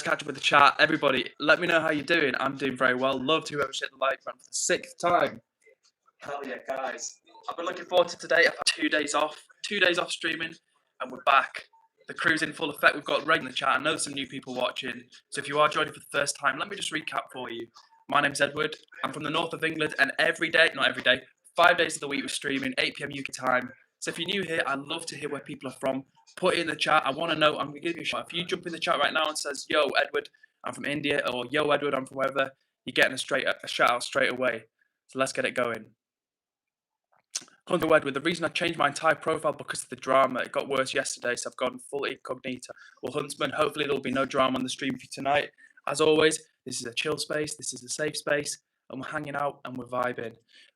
catch up with the chat. Everybody, let me know how you're doing. I'm doing very well. Love to whoever hit the like button for the 6th time. Hell yeah, guys. I've been looking forward to today. I've had 2 days off streaming, and we're back. The crew's in full effect. We've got Ray in the chat. I know some new people watching. So if you are joining for the first time, let me just recap for you. My name's Edward. I'm from the north of England, and not every day, 5 days of the week we're streaming, 8 PM UK time. So if you're new here, I'd love to hear where people are from. Put it in the chat. I want to know. I'm going to give you a shout. If you jump in the chat right now and says, yo, Edward, I'm from India, or yo, Edward, I'm from wherever, you're getting a shout out straight away. So let's get it going. Hunter Edward, the reason I changed my entire profile because of the drama. It got worse yesterday, so I've gone full incognito. Well, Huntsman, hopefully there'll be no drama on the stream for you tonight. As always, this is a chill space, this is a safe space, and we're hanging out and we're vibing.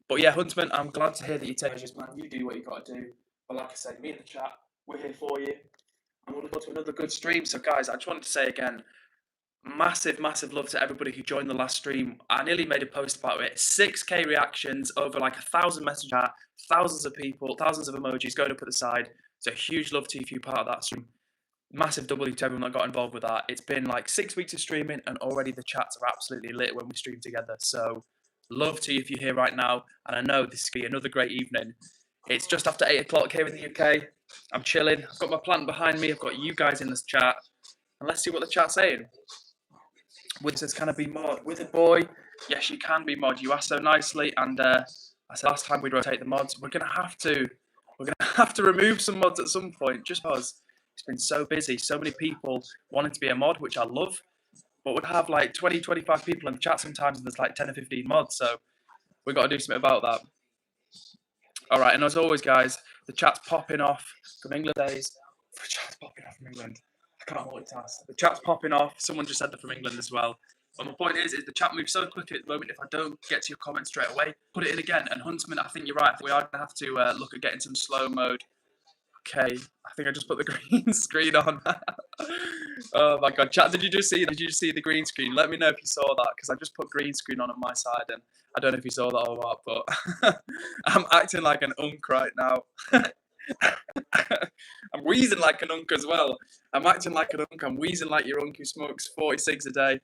But yeah, Huntsman, I'm glad to hear that you take measures, man. You do what you got to do. But like I said, me in the chat, we're here for you. I'm looking forward to another good stream. So guys, I just wanted to say again, massive love to everybody who joined the last stream. I nearly made a post about it. 6K reactions, over like 1,000 messages, thousands of people, thousands of emojis going up at the side. So huge love to you if you're part of that stream. Massive W to everyone that got involved with that. It's been like 6 weeks of streaming, and already the chats are absolutely lit when we stream together. So love to you if you're here right now. And I know this is going to be another great evening. It's just after 8 o'clock here in the UK. I'm chilling. I've got my plant behind me. I've got you guys in this chat. And let's see what the chat's saying. Wither says, can I be mod? Wither boy, yes, you can be mod. You asked so nicely, and I said last time we'd rotate the mods. We're gonna have to remove some mods at some point, just because it's been so busy. So many people wanting to be a mod, which I love, but we'd have like 20, 25 people in the chat sometimes, and there's like 10 or 15 mods. So we've got to do something about that. All right, and as always, guys, the chat's popping off from England days. The chat's popping off from England. I can't multitask. The chat's popping off. Someone just said that from England as well. But my point is the chat moves so quickly at the moment. If I don't get to your comment straight away, put it in again. And Huntsman, I think you're right. I think we are going to have to look at getting some slow mode. Okay, I think I just put the green screen on. Oh my god, chat! Did you just see the green screen? Let me know if you saw that, because I just put green screen on my side, and I don't know if you saw that or what. But I'm acting like an unk right now. I'm wheezing like an unk as well. I'm acting like an unk. I'm wheezing like your unk who smokes 40 cigs a day.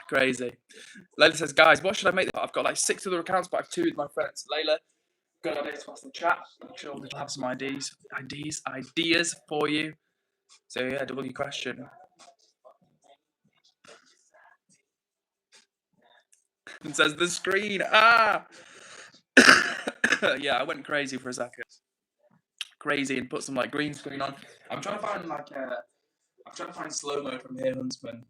Crazy. Layla says, guys, what should I make? I've got like 6 other accounts, but I have 2 with my friends. Layla, good idea to ask the chat. I'm sure they'll have some ideas for you. So yeah, W question. And says the screen. Ah. Yeah, I went crazy for a second. Crazy, and put some like green screen on. I'm trying to find slow mo from here, Huntsman.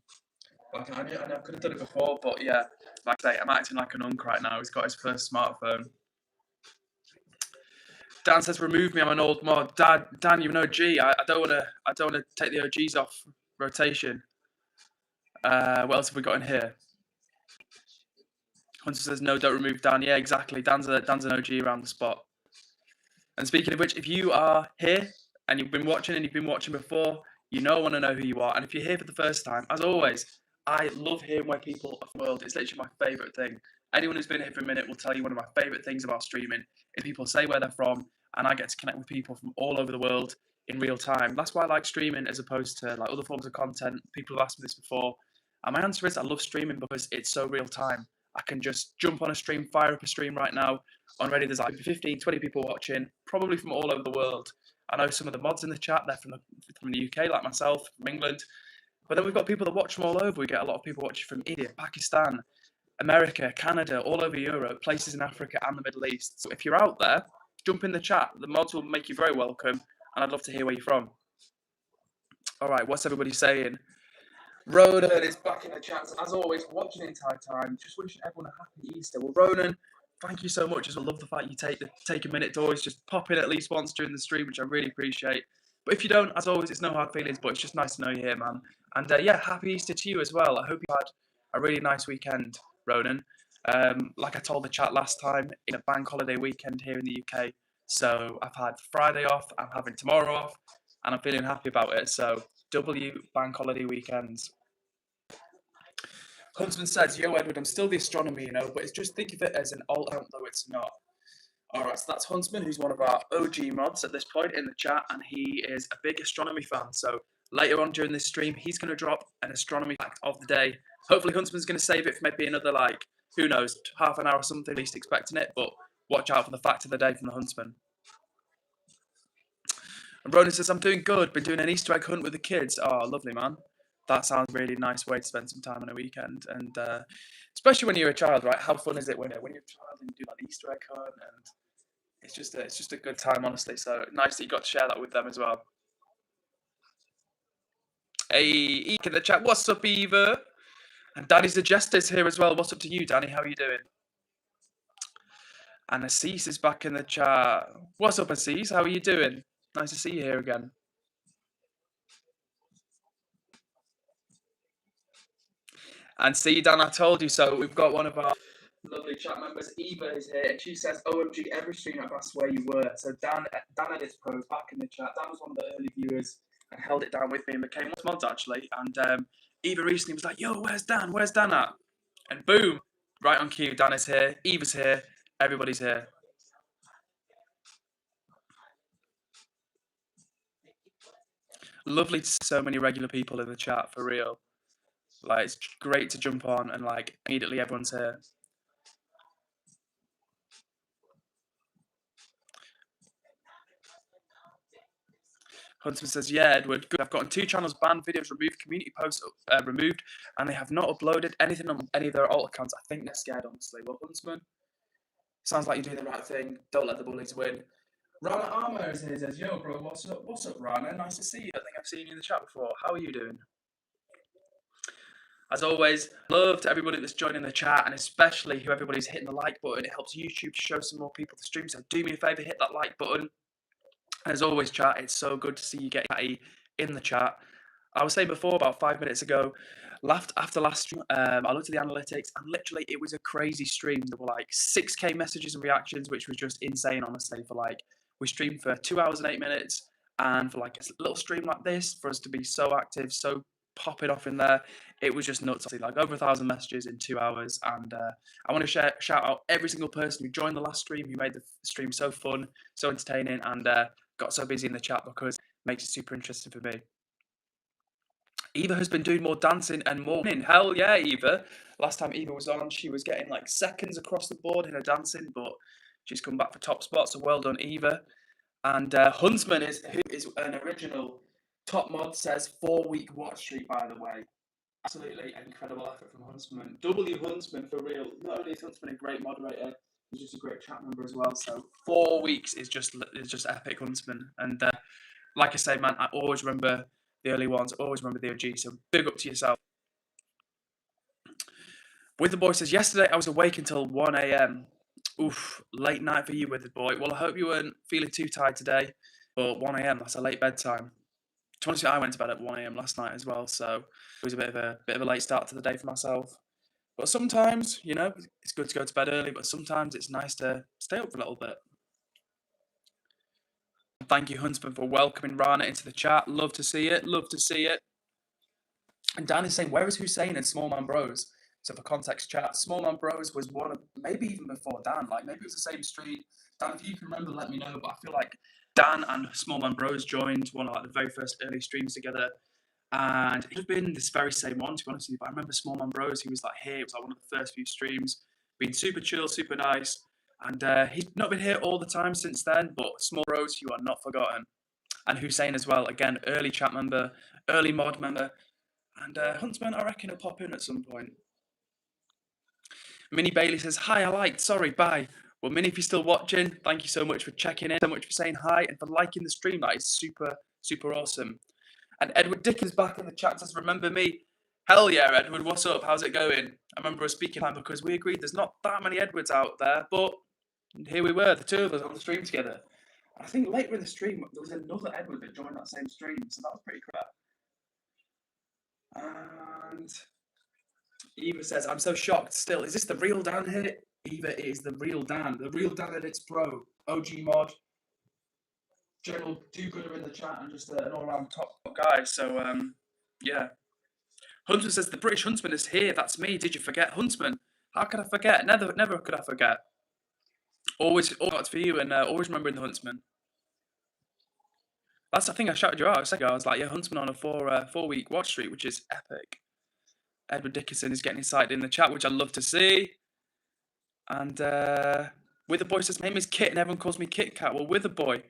Like I could have done it before, but yeah, like I say, I'm acting like an unk right now. He's got his first smartphone. Dan says, remove me, I'm an old mod. Dan, you're an OG. I don't wanna take the OGs off rotation. What else have we got in here? Hunter says, no, don't remove Dan. Yeah, exactly. Dan's an OG around the spot. And speaking of which, if you are here and you've been watching before, you know I want to know who you are. And if you're here for the first time, as always, I love hearing where people are from the world. It's literally my favourite thing. Anyone who's been here for a minute will tell you one of my favourite things about streaming is people say where they're from, and I get to connect with people from all over the world in real time. That's why I like streaming as opposed to like other forms of content. People have asked me this before, and my answer is I love streaming because it's so real time. I can just jump on a stream, fire up a stream right now. Already there's like 15, 20 people watching, probably from all over the world. I know some of the mods in the chat, they're from the UK, like myself, from England. But then we've got people that watch from all over. We get a lot of people watching from India, Pakistan, America, Canada, all over Europe, places in Africa and the Middle East. So if you're out there, jump in the chat. The mods will make you very welcome, and I'd love to hear where you're from. All right, what's everybody saying? Ronan is back in the chat. As always, watching the entire time. Just wishing everyone a happy Easter. Well, Ronan, thank you so much. I love the fact you take a minute to always just pop in at least once during the stream, which I really appreciate. But if you don't, as always, it's no hard feelings, but it's just nice to know you're here, man. And yeah, happy Easter to you as well. I hope you had a really nice weekend, Ronan. Like I told the chat last time, in a bank holiday weekend here in the UK. So I've had Friday off, I'm having tomorrow off, and I'm feeling happy about it. So W bank holiday weekends. Huntsman says, yo, Edward, I'm still the astronomy, you know, but it's just think of it as an alt account, though it's not. All right, so that's Huntsman, who's one of our OG mods at this point in the chat, and he is a big astronomy fan. So Later on during this stream, he's going to drop an astronomy fact of the day. Hopefully, Huntsman's going to save it for maybe another, like, who knows, half an hour or something, least expecting it. But watch out for the fact of the day from the Huntsman. And Ronan says, I'm doing good. Been doing an Easter egg hunt with the kids. Oh, lovely, man. That sounds a really nice way to spend some time on a weekend. And especially when you're a child, right? How fun is it when you're a child and you do like the Easter egg hunt? And it's just a good time, honestly. So nice that you got to share that with them as well. Hey, Eke in the chat. What's up, Eva? And Danny's the Jester's here as well. What's up to you, Danny? How are you doing? And Assis is back in the chat. What's up, Assis? How are you doing? Nice to see you here again. And see, Dan, I told you so. We've got one of our lovely chat members, Eva, is here, and she says, OMG, every stream I've asked where you were. So Dan Edits Pros back in the chat. Dan was one of the early viewers and held it down with me and became one of the mods, actually. And Eva recently was like, yo, where's Dan? Where's Dan at? And boom, right on cue, Dan is here, Eva's here, everybody's here. Lovely to see so many regular people in the chat, for real. Like, it's great to jump on and, like, immediately everyone's here. Huntsman says, yeah, Edward, good. I've gotten 2 channels banned, videos removed, community posts removed, and they have not uploaded anything on any of their alt accounts. I think they're scared, honestly. Well, Huntsman, sounds like you're doing the right thing. Don't let the bullies win. Rana Armour is here, says, yo, bro, what's up? What's up, Rana? Nice to see you. I think I've seen you in the chat before. How are you doing? As always, love to everybody that's joining the chat, and especially who everybody's hitting the like button. It helps YouTube to show some more people the stream, so do me a favour, hit that like button. And as always, chat, it's so good to see you getting in the chat. I was saying before, about 5 minutes ago, after last stream, I looked at the analytics, and literally it was a crazy stream. There were like 6K messages and reactions, which was just insane, honestly. For like, we streamed for 2 hours and 8 minutes, and for like a little stream like this, for us to be so active, so popping off in there, it was just nuts. Like over 1,000 messages in 2 hours, and I want to shout out every single person who joined the last stream, who made the stream so fun, so entertaining, and got so busy in the chat, because it makes it super interesting for me. Eva has been doing more dancing and more winning. Hell yeah, Eva. Last time Eva was on, she was getting like seconds across the board in her dancing, but she's come back for top spot, so well done, Eva. And Huntsman who is an original top mod, says 4-week watch streak, by the way. Absolutely incredible effort from Huntsman. W Huntsman, for real. Not only is Huntsman a great moderator, he's just a great chat member as well. So 4 weeks is just epic, Huntsman. And like I say, man, I always remember the early ones, always remember the OG. So big up to yourself. With the Boy says, yesterday I was awake until 1 a.m. Oof, late night for you, With the Boy. Well, I hope you weren't feeling too tired today, but 1 a.m, that's a late bedtime. To be honest, I went to bed at 1 a.m. last night as well, so it was a bit of a late start to the day for myself. But sometimes, you know, it's good to go to bed early, but sometimes it's nice to stay up for a little bit. Thank you, Huntsman, for welcoming Rana into the chat. Love to see it. Love to see it. And Dan is saying, where is Hussein and Smallman Bros? So for context, chat, Smallman Bros was one of, maybe even before Dan, like maybe it was the same street. Dan, if you can remember, let me know. But I feel like Dan and Smallman Bros joined one of like the very first early streams together. And it had been this very same one, to be honest with you. But I remember Smallman Bros, he was like here. It was like one of the first few streams. Been super chill, super nice. And he's not been here all the time since then. But Small Bros, you are not forgotten. And Hussein as well. Again, early chat member, early mod member. And Huntsman, I reckon, will pop in at some point. Minnie Bailey says, hi, I liked. Sorry, bye. Well, Minnie, if you're still watching, thank you so much for checking in, so much for saying hi, and for liking the stream. That is super, super awesome. And Edward Dick is back in the chat, says, remember me? Hell yeah, Edward, what's up? How's it going? I remember us speaking time because we agreed there's not that many Edwards out there, but here we were, the two of us on the stream together. And I think later in the stream, there was another Edward that joined that same stream, so that was pretty cool. And Eva says, I'm so shocked still. Is this the real Dan here? Eva, it is the real Dan Edits Pro, OG mod, general do-gooder in the chat, and just an all-around top guy. So, yeah. Huntsman says, the British Huntsman is here. That's me. Did you forget Huntsman? How could I forget? Never could I forget. Always for you, and always remembering the Huntsman. That's the thing I shouted you out a second ago. I was like, yeah, Huntsman on a 4 week watch streak, which is epic. Edward Dickinson is getting excited in the chat, which I love to see. And Witherboy says, my name is Kit, and everyone calls me Kit Kat. Well, Witherboy,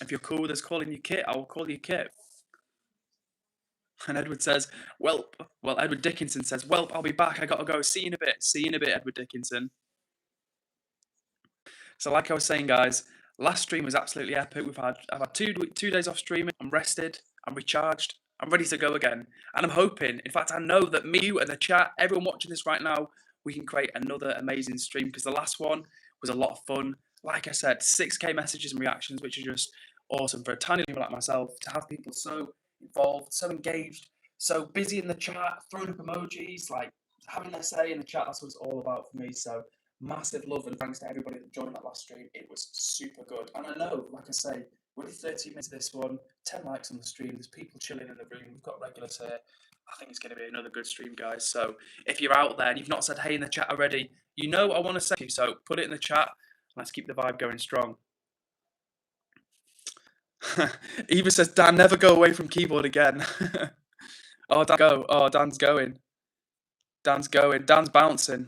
if you're cool with us calling you Kit, I will call you Kit. And Edward says, Welp. Well, Edward Dickinson says, Welp, I'll be back. I gotta go. See you in a bit. See you in a bit, Edward Dickinson. So, like I was saying, guys, last stream was absolutely epic. I've had 2 days off streaming. I'm rested. I'm recharged. I'm ready to go again. And I'm hoping, in fact, I know that me, you, and the chat, everyone watching this right now, we can create another amazing stream, because the last one was a lot of fun. Like I said, 6K messages and reactions, which are just awesome for a tiny little like myself to have people so involved, so engaged, so busy in the chat, throwing up emojis, like having their say in the chat. That's what it's all about for me. So massive love and thanks to everybody that joined that last stream. It was super good. And I know, like I say, we're only 30 minutes of this one, 10 likes on the stream, there's people chilling in the room, we've got regulars here. I think it's going to be another good stream, guys. So if you're out there and you've not said hey in the chat already, you know I want to say you, so put it in the chat. Let's keep the vibe going strong. Eva says, Dan, never go away from keyboard again. Oh, Dan, go. Oh, Dan's going. Dan's going. Dan's bouncing.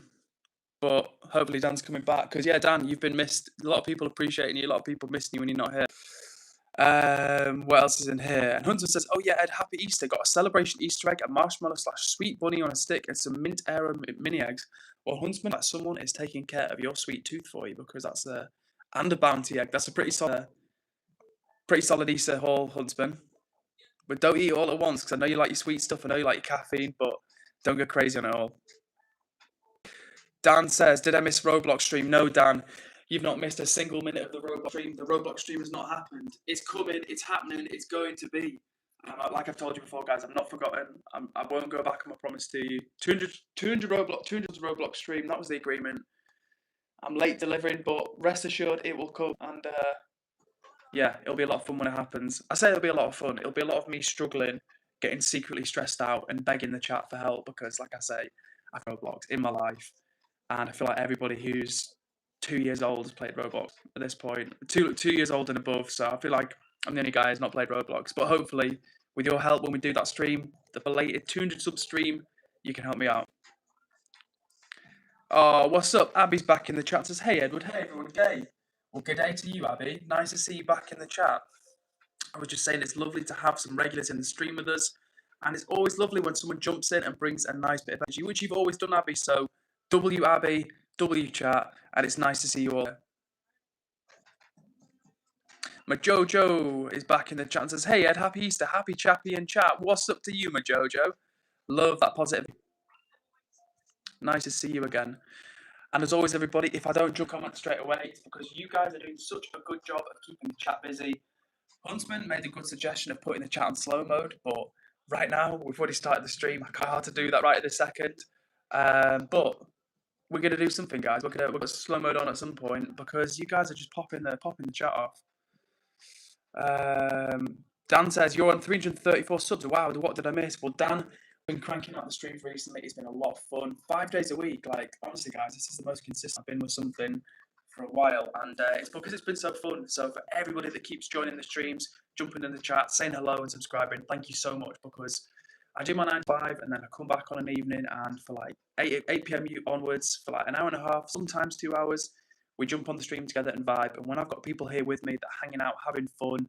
But hopefully Dan's coming back. Because, yeah, Dan, you've been missed. A lot of people appreciating you. A lot of people missing you when you're not here. What else is in here? And Hunter says, oh, yeah, Ed, happy Easter. Got a celebration Easter egg, a marshmallow / sweet bunny on a stick, and some mint aero mini eggs. Well, Huntsman, like someone is taking care of your sweet tooth for you, because that's and a bounty egg. That's a pretty solid Easter haul, Huntsman. But don't eat it all at once, because I know you like your sweet stuff. I know you like your caffeine, but don't go crazy on it all. Dan says, did I miss Roblox stream? No, Dan, you've not missed a single minute of the Roblox stream. The Roblox stream has not happened. It's coming. It's happening. It's going to be. Like I've told you before, guys, I'm not forgotten. I won't go back on my promise to you. 200 Roblox stream. That was the agreement. I'm late delivering, but rest assured it will come. And yeah, it'll be a lot of fun when it happens. I say it'll be a lot of fun. It'll be a lot of me struggling, getting secretly stressed out, and begging the chat for help, because, like I say, I've Roblox in my life. And I feel like everybody who's 2 years old has played Roblox at this point. 2 years old and above. So I feel like I'm the only guy who's not played Roblox. But hopefully, with your help, when we do that stream, the belated 200 sub stream, you can help me out. Oh, what's up? Abby's back in the chat. Says, hey, Edward. Hey, everyone. Gay. Well, good day to you, Abby. Nice to see you back in the chat. I was just saying it's lovely to have some regulars in the stream with us. And it's always lovely when someone jumps in and brings a nice bit of energy, which you've always done, Abby. So W Abby, W chat, and it's nice to see you all. My Jojo is back in the chat and says, hey Ed, happy Easter, happy chappy in chat. What's up to you, my Jojo? Love that positive. Nice to see you again. And as always, everybody, if I don't comment straight away, it's because you guys are doing such a good job of keeping the chat busy. Huntsman made a good suggestion of putting the chat on slow mode, but right now, we've already started the stream. I can't hard to do that right at this second. But we're going to do something, guys. We're going to slow mode on at some point, because you guys are just popping the chat off. Dan says, you're on 334 subs. Wow, what did I miss? Well, Dan, been cranking out the streams recently. It's been a lot of fun. 5 days a week. Like, honestly, guys, this is the most consistent I've been with something for a while. And it's because it's been so fun. So for everybody that keeps joining the streams, jumping in the chat, saying hello and subscribing, thank you so much, because I do my 9 to 5 and then I come back on an evening, and for like 8 p.m. onwards, for like an hour and a half, sometimes 2 hours, we jump on the stream together and vibe. And when I've got people here with me that are hanging out, having fun,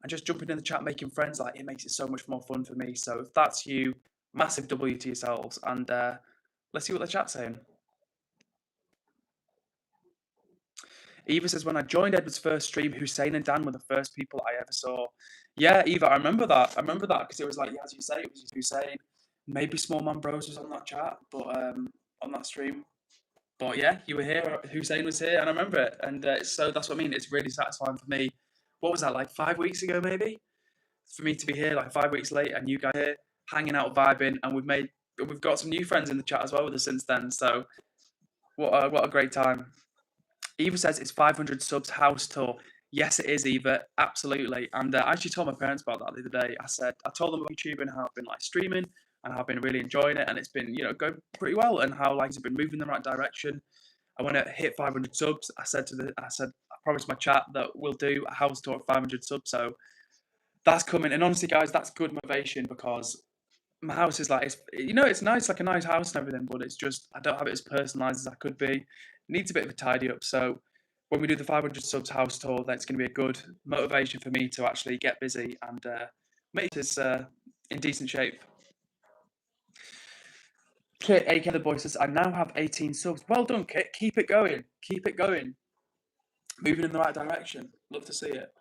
and just jumping in the chat, making friends, like, it makes it so much more fun for me. So if that's you, massive W to yourselves. And let's see what the chat's saying. Eva says, when I joined Edward's first stream, Hussein and Dan were the first people I ever saw. Yeah, Eva, I remember that. Because it was like, yeah, as you say, it was just Hussein. Maybe Small Man Bros was on that chat, but on that stream. But yeah, you were here. Hussein was here, and I remember it. And so that's what I mean. It's really satisfying for me. What was that, like 5 weeks ago, maybe? For me to be here like 5 weeks late, and you guys here hanging out, vibing, and we've got some new friends in the chat as well with us since then. So what a great time. Eva says it's 500 subs house tour. Yes, it is, Eva. Absolutely. And I actually told my parents about that the other day. I told them about YouTube and how I've been like streaming and how I've been really enjoying it, and it's been, going pretty well, and how like it's been moving in the right direction. I want to hit 500 subs. I promised my chat that we'll do a house tour at 500 subs. So That's coming. And honestly, guys, that's good motivation because my house is like, it's nice, like a nice house and everything, but it's just, I don't have it as personalised as I could be. It needs a bit of a tidy up. So when we do the 500 subs house tour, that's going to be a good motivation for me to actually get busy and make this in decent shape. Kit, aka the boy, says, I now have 18 subs. Well done, Kit. Keep it going. Keep it going. Moving in the right direction. Love to see it.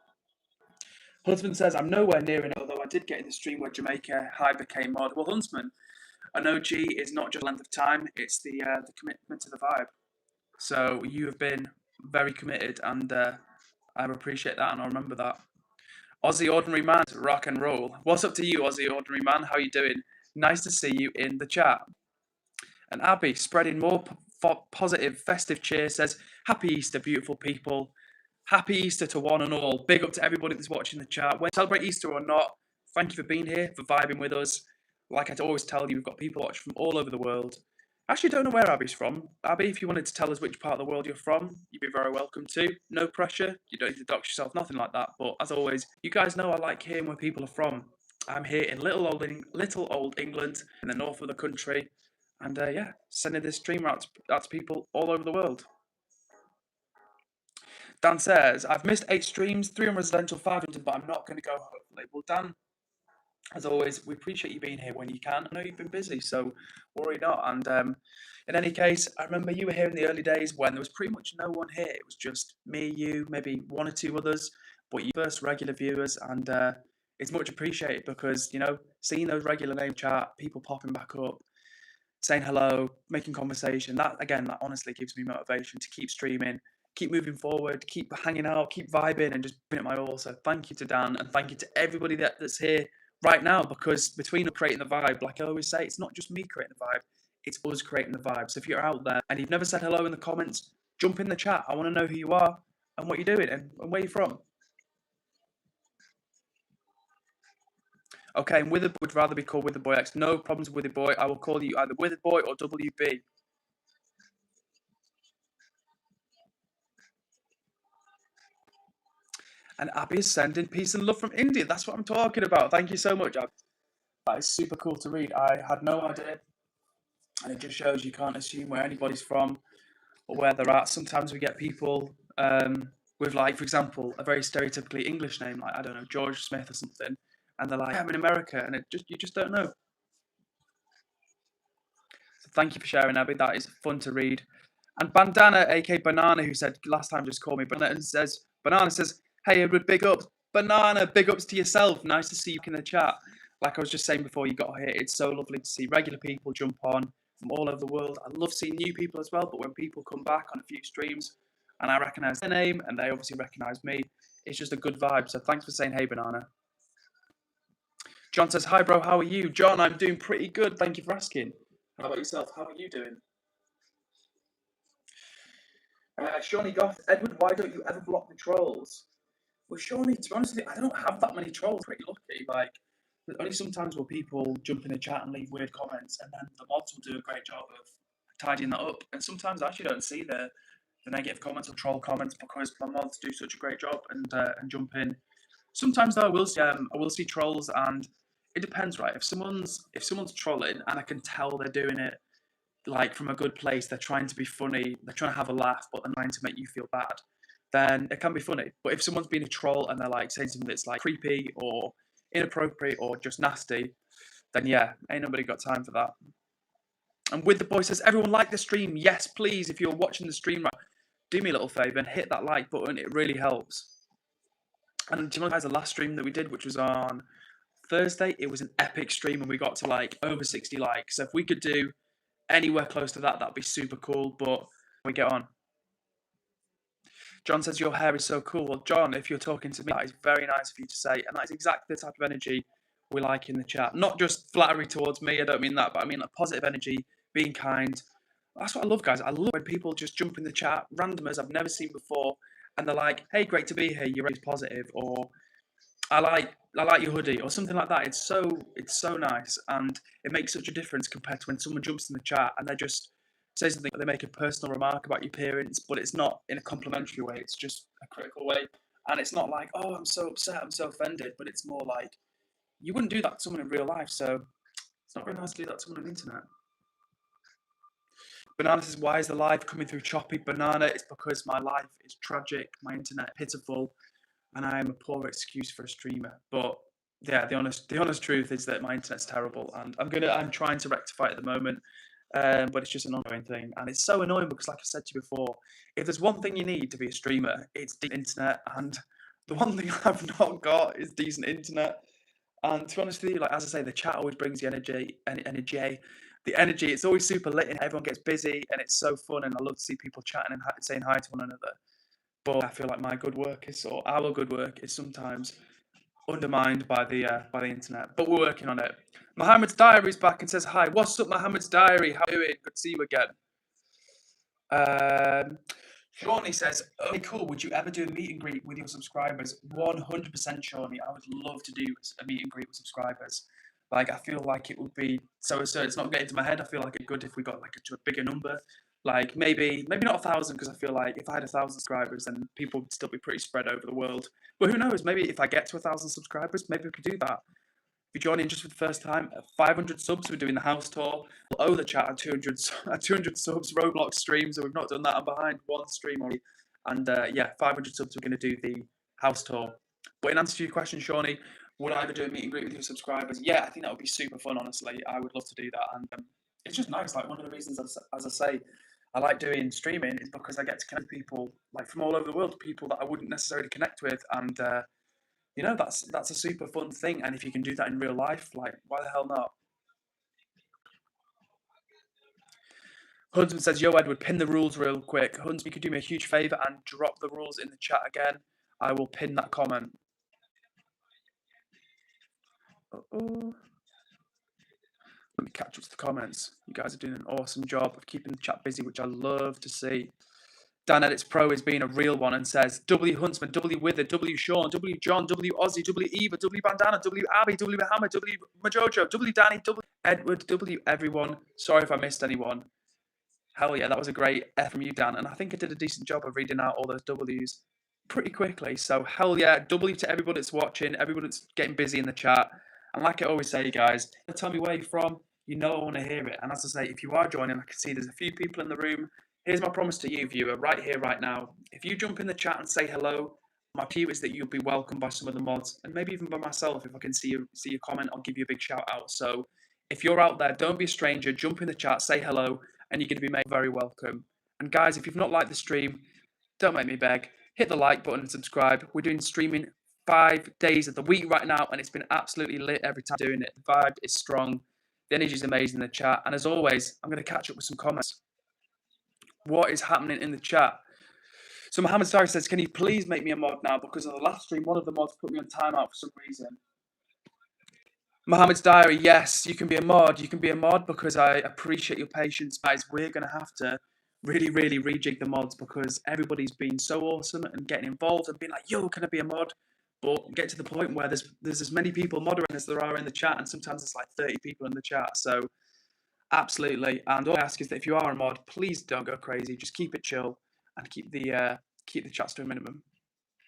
Huntsman says, I'm nowhere near it, although I did get in the stream where Jamaica High became mod. Well, Huntsman, an OG is not just length of time, it's the commitment to the vibe. So you have been very committed, and I appreciate that, and I'll remember that. Aussie Ordinary Man, rock and roll. What's up to you, Aussie Ordinary Man? How you doing? Nice to see you in the chat. And Abby, spreading more positive, festive cheer, says, Happy Easter, beautiful people. Happy Easter to one and all. Big up to everybody that's watching the chat. Whether you celebrate Easter or not, thank you for being here, for vibing with us. Like I always tell you, we've got people watching from all over the world. I actually don't know where Abby's from. Abby, if you wanted to tell us which part of the world you're from, you'd be very welcome to. No pressure. You don't need to dox yourself, nothing like that. But as always, you guys know I like hearing where people are from. I'm here in little old England, in the north of the country. And yeah, sending this stream out to people all over the world. Dan says, I've missed 8 streams, 3 on residential, 5 hunting, but I'm not going to go hopefully. Well, Dan, as always, we appreciate you being here when you can. I know you've been busy, so worry not. And in any case, I remember you were here in the early days when there was pretty much no one here. It was just me, you, maybe 1 or 2 others, but you first regular viewers, and it's much appreciated because, seeing those regular name chat, people popping back up, saying hello, making conversation, that honestly gives me motivation to keep streaming, keep moving forward, keep hanging out, keep vibing, and just giving it my all. So thank you to Dan, and thank you to everybody that's here right now, because between creating the vibe, like I always say, it's not just me creating the vibe, it's us creating the vibe. So if you're out there and you've never said hello in the comments, jump in the chat. I want to know who you are and what you're doing and where you're from. Okay, and Withered would rather be called Withered Boy X. No problems with Withered Boy. I will call you either Withered Boy or WB. And Abby is sending peace and love from India. That's what I'm talking about. Thank you so much, Abby. That is super cool to read. I had no idea. And it just shows you can't assume where anybody's from or where they're at. Sometimes we get people with, like, for example, a very stereotypically English name, like, I don't know, George Smith or something. And they're like, I'm in America. And you just don't know. So thank you for sharing, Abby. That is fun to read. And Bandana, aka Banana, who said last time just call me Banana, and Banana says, hey Edward, big ups. Banana, big ups to yourself. Nice to see you in the chat. Like I was just saying before you got here, it's so lovely to see regular people jump on from all over the world. I love seeing new people as well, but when people come back on a few streams and I recognise their name and they obviously recognise me, it's just a good vibe. So thanks for saying hey, Banana. John says, hi bro, how are you? John, I'm doing pretty good. Thank you for asking. How about yourself? How are you doing? Shawnee Goth, Edward, why don't you ever block the trolls? Well, Shawnee, to be honest with you, I don't have that many trolls. Pretty lucky. Like, there's only sometimes where people jump in the chat and leave weird comments, and then the mods will do a great job of tidying that up. And sometimes I actually don't see the negative comments or troll comments because my mods do such a great job and jump in. Sometimes though, I will see trolls, and it depends, right? If someone's trolling and I can tell they're doing it like from a good place, they're trying to be funny, they're trying to have a laugh, but they're trying to make you feel bad, then it can be funny. But if someone's being a troll and they're like saying something that's like creepy or inappropriate or just nasty, then yeah, ain't nobody got time for that. And With the Boy says, everyone like the stream. Yes, please, if you're watching the stream, right, do me a little favour and hit that like button. It really helps. And do you know, guys, the last stream that we did, which was on Thursday, it was an epic stream and we got to like over 60 likes. So if we could do anywhere close to that, that'd be super cool. But we get on. John says, your hair is so cool. Well, John, if you're talking to me, that is very nice of you to say. And that is exactly the type of energy we like in the chat. Not just flattery towards me, I don't mean that, but I mean like positive energy, being kind. That's what I love, guys. I love when people just jump in the chat, randomers I've never seen before, and they're like, hey, great to be here, you're always positive, or I like your hoodie, or something like that. It's so nice, and it makes such a difference compared to when someone jumps in the chat and they just say something, they make a personal remark about your appearance, but it's not in a complimentary way, it's just a critical way. And it's not like, oh, I'm so upset, I'm so offended, but it's more like, you wouldn't do that to someone in real life, so it's not very nice to do that to someone on the internet. Banana says, why is the live coming through choppy? Banana, it's because my life is tragic, my internet pitiful, and I am a poor excuse for a streamer. But yeah, the honest truth is that my internet's terrible, and I'm trying to rectify it at the moment. But it's just an ongoing thing, and it's so annoying because, like I said to you before, if there's one thing you need to be a streamer, it's decent internet, and the one thing I've not got is decent internet. And to be honest with you, like as I say, the chat always brings the energy. It's always super lit, and everyone gets busy, and it's so fun, and I love to see people chatting and saying hi to one another. But I feel like my good work or our good work is sometimes undermined by the internet. But we're working on it. Mohammed's Diary is back and says hi. What's up, Mohammed's Diary? How are you doing? Good to see you again. Shawnee says, "Okay, cool. Would you ever do a meet and greet with your subscribers?" 100%, Shawnee. I would love to do a meet and greet with subscribers. Like, I feel like it would be so. It's not getting to my head. I feel like it's good if we got like to a bigger number. Like maybe not 1,000, because I feel like if I had 1,000 subscribers, then people would still be pretty spread over the world. But who knows? Maybe if I get to 1,000 subscribers, maybe we could do that. If you join in just for the first time, at 500 subs, we're doing the house tour. We'll owe the chat at 200 subs, Roblox streams, so we've not done that. I'm behind one stream already. And yeah, 500 subs, we're going to do the house tour. But in answer to your question, Shawnee, would I ever do a meet and greet with your subscribers? Yeah, I think that would be super fun, honestly. I would love to do that. And it's just nice. Like, one of the reasons, as I say, I like doing streaming is because I get to connect with people like from all over the world, people that I wouldn't necessarily connect with. And you know, that's a super fun thing, and if you can do that in real life, like, why the hell not? Huntsman says, yo, Edward, pin the rules real quick. Huntsman, you could do me a huge favour and drop the rules in the chat again. I will pin that comment. Uh-oh. Let me catch up to the comments. You guys are doing an awesome job of keeping the chat busy, which I love to see. Dan Edits Pro is being a real one and says, W Huntsman, W Wither, W Sean, W John, W Aussie, W Eva, W Bandana, W Abby, W Muhammad, W Majojo, W Danny, W Edward, W everyone. Sorry if I missed anyone. Hell yeah, that was a great F from you, Dan. And I think I did a decent job of reading out all those W's pretty quickly. So hell yeah, W to everybody that's watching, everybody that's getting busy in the chat. And like I always say, guys, tell me where you're from. You know I want to hear it. And as I say, if you are joining, I can see there's a few people in the room. Here's my promise to you, viewer, right here, right now. If you jump in the chat and say hello, my cue is that you'll be welcomed by some of the mods, and maybe even by myself. If I can see your comment, I'll give you a big shout out. So if you're out there, don't be a stranger. Jump in the chat, say hello, and you're going to be made very welcome. And guys, if you've not liked the stream, don't make me beg. Hit the like button and subscribe. We're doing streaming 5 days of the week right now, and it's been absolutely lit every time doing it. The vibe is strong. The energy is amazing in the chat. And as always, I'm going to catch up with some comments. What is happening in the chat? So Mohammed Sari says, can you please make me a mod now? Because on the last stream, one of the mods put me on timeout for some reason. Mohammed's Diary, yes, you can be a mod. You can be a mod because I appreciate your patience. Guys, we're going to have to really, really rejig the mods because everybody's been so awesome and getting involved and being like, yo, can I be a mod? But get to the point where there's as many people moderating as there are in the chat, and sometimes it's like 30 people in the chat. So absolutely. And all I ask is that if you are a mod, please don't go crazy. Just keep it chill and keep the chats to a minimum.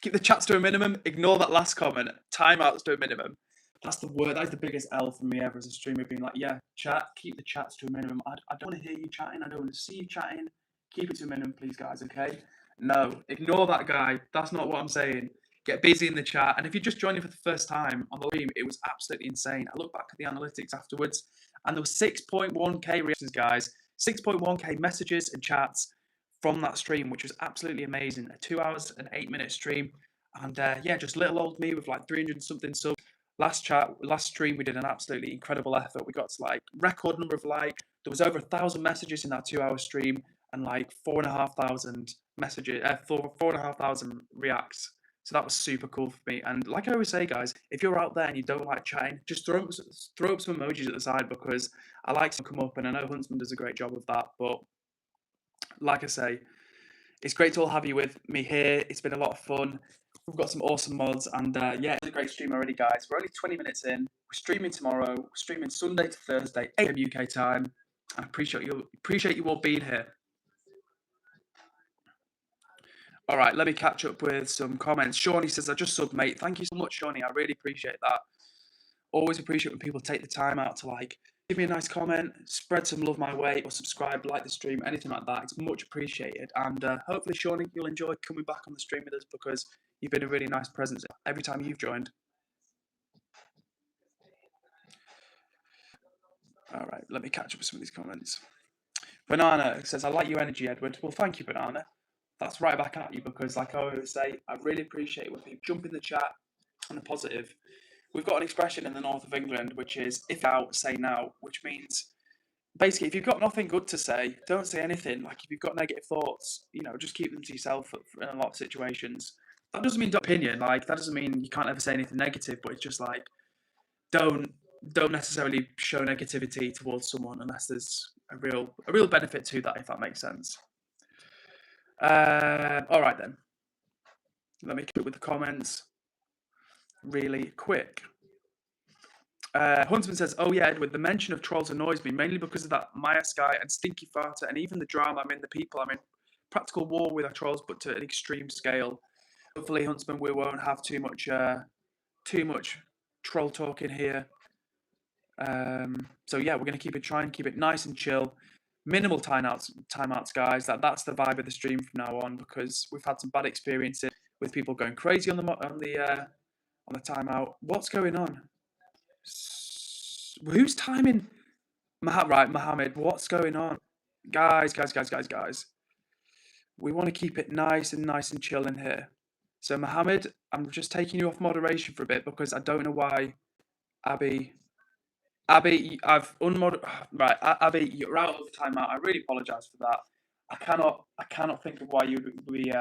Keep the chats to a minimum. Ignore that last comment. Timeouts to a minimum. That's the word. That's the biggest L for me ever as a streamer, being like, yeah, chat, keep the chats to a minimum. I don't want to hear you chatting. I don't want to see you chatting. Keep it to a minimum, please, guys, okay? No, ignore that guy. That's not what I'm saying. Get busy in the chat. And if you're just joining for the first time on the stream, it was absolutely insane. I look back at the analytics afterwards, and there was 6.1k reactions, guys. 6.1k messages and chats from that stream, which was absolutely amazing. A 2 hours and 8 minute stream. And yeah, just little old me with like 300 and something subs. Last stream, we did an absolutely incredible effort. We got to like record number of likes. There was over 1,000 messages in that 2 hour stream and like 4,500 messages, 4,500 reacts. So that was super cool for me. And like I always say, guys, if you're out there and you don't like chatting, just throw up some emojis at the side because I like to come up, and I know Huntsman does a great job of that. But like I say, it's great to all have you with me here. It's been a lot of fun. We've got some awesome mods, and yeah, it's a great stream already, guys. We're only 20 minutes in. We're streaming tomorrow. We're streaming Sunday to Thursday, 8 a.m. UK time. I appreciate you all being here. All right, let me catch up with some comments. Shawnee says, I just sub, mate. Thank you so much, Shawnee. I really appreciate that. Always appreciate when people take the time out to like give me a nice comment, spread some love my way, or subscribe, like the stream, anything like that. It's much appreciated. And hopefully, Shawnee, you'll enjoy coming back on the stream with us because you've been a really nice presence every time you've joined. All right, let me catch up with some of these comments. Banana says, I like your energy, Edward. Well, thank you, Banana. That's right back at you because, like I always say, I really appreciate when people jump in the chat on a positive. We've got an expression in the north of England which is if out, say now, which means basically if you've got nothing good to say, don't say anything. Like if you've got negative thoughts, just keep them to yourself in a lot of situations. That doesn't mean opinion, like that doesn't mean you can't ever say anything negative, but it's just like don't necessarily show negativity towards someone unless there's a real benefit to that, if that makes sense. All right then. Let me keep it with the comments really quick. Huntsman says, oh yeah, Edward, the mention of trolls annoys me, mainly because of that Maya Sky and Stinky Farter and even the drama I'm in, the people I'm in. Practical war with our trolls, but to an extreme scale. Hopefully, Huntsman, we won't have too much troll talk in here. So yeah, we're going to try and keep it nice and chill. Minimal timeouts, guys. That's the vibe of the stream from now on because we've had some bad experiences with people going crazy on the timeout. What's going on? Who's timing? Right, Mohammed. What's going on, guys? We want to keep it nice and chill in here. So Mohammed, I'm just taking you off moderation for a bit because I don't know why, Abby, I've right, Abby, you're out of the timeout. I really apologise for that. I cannot think of why you would be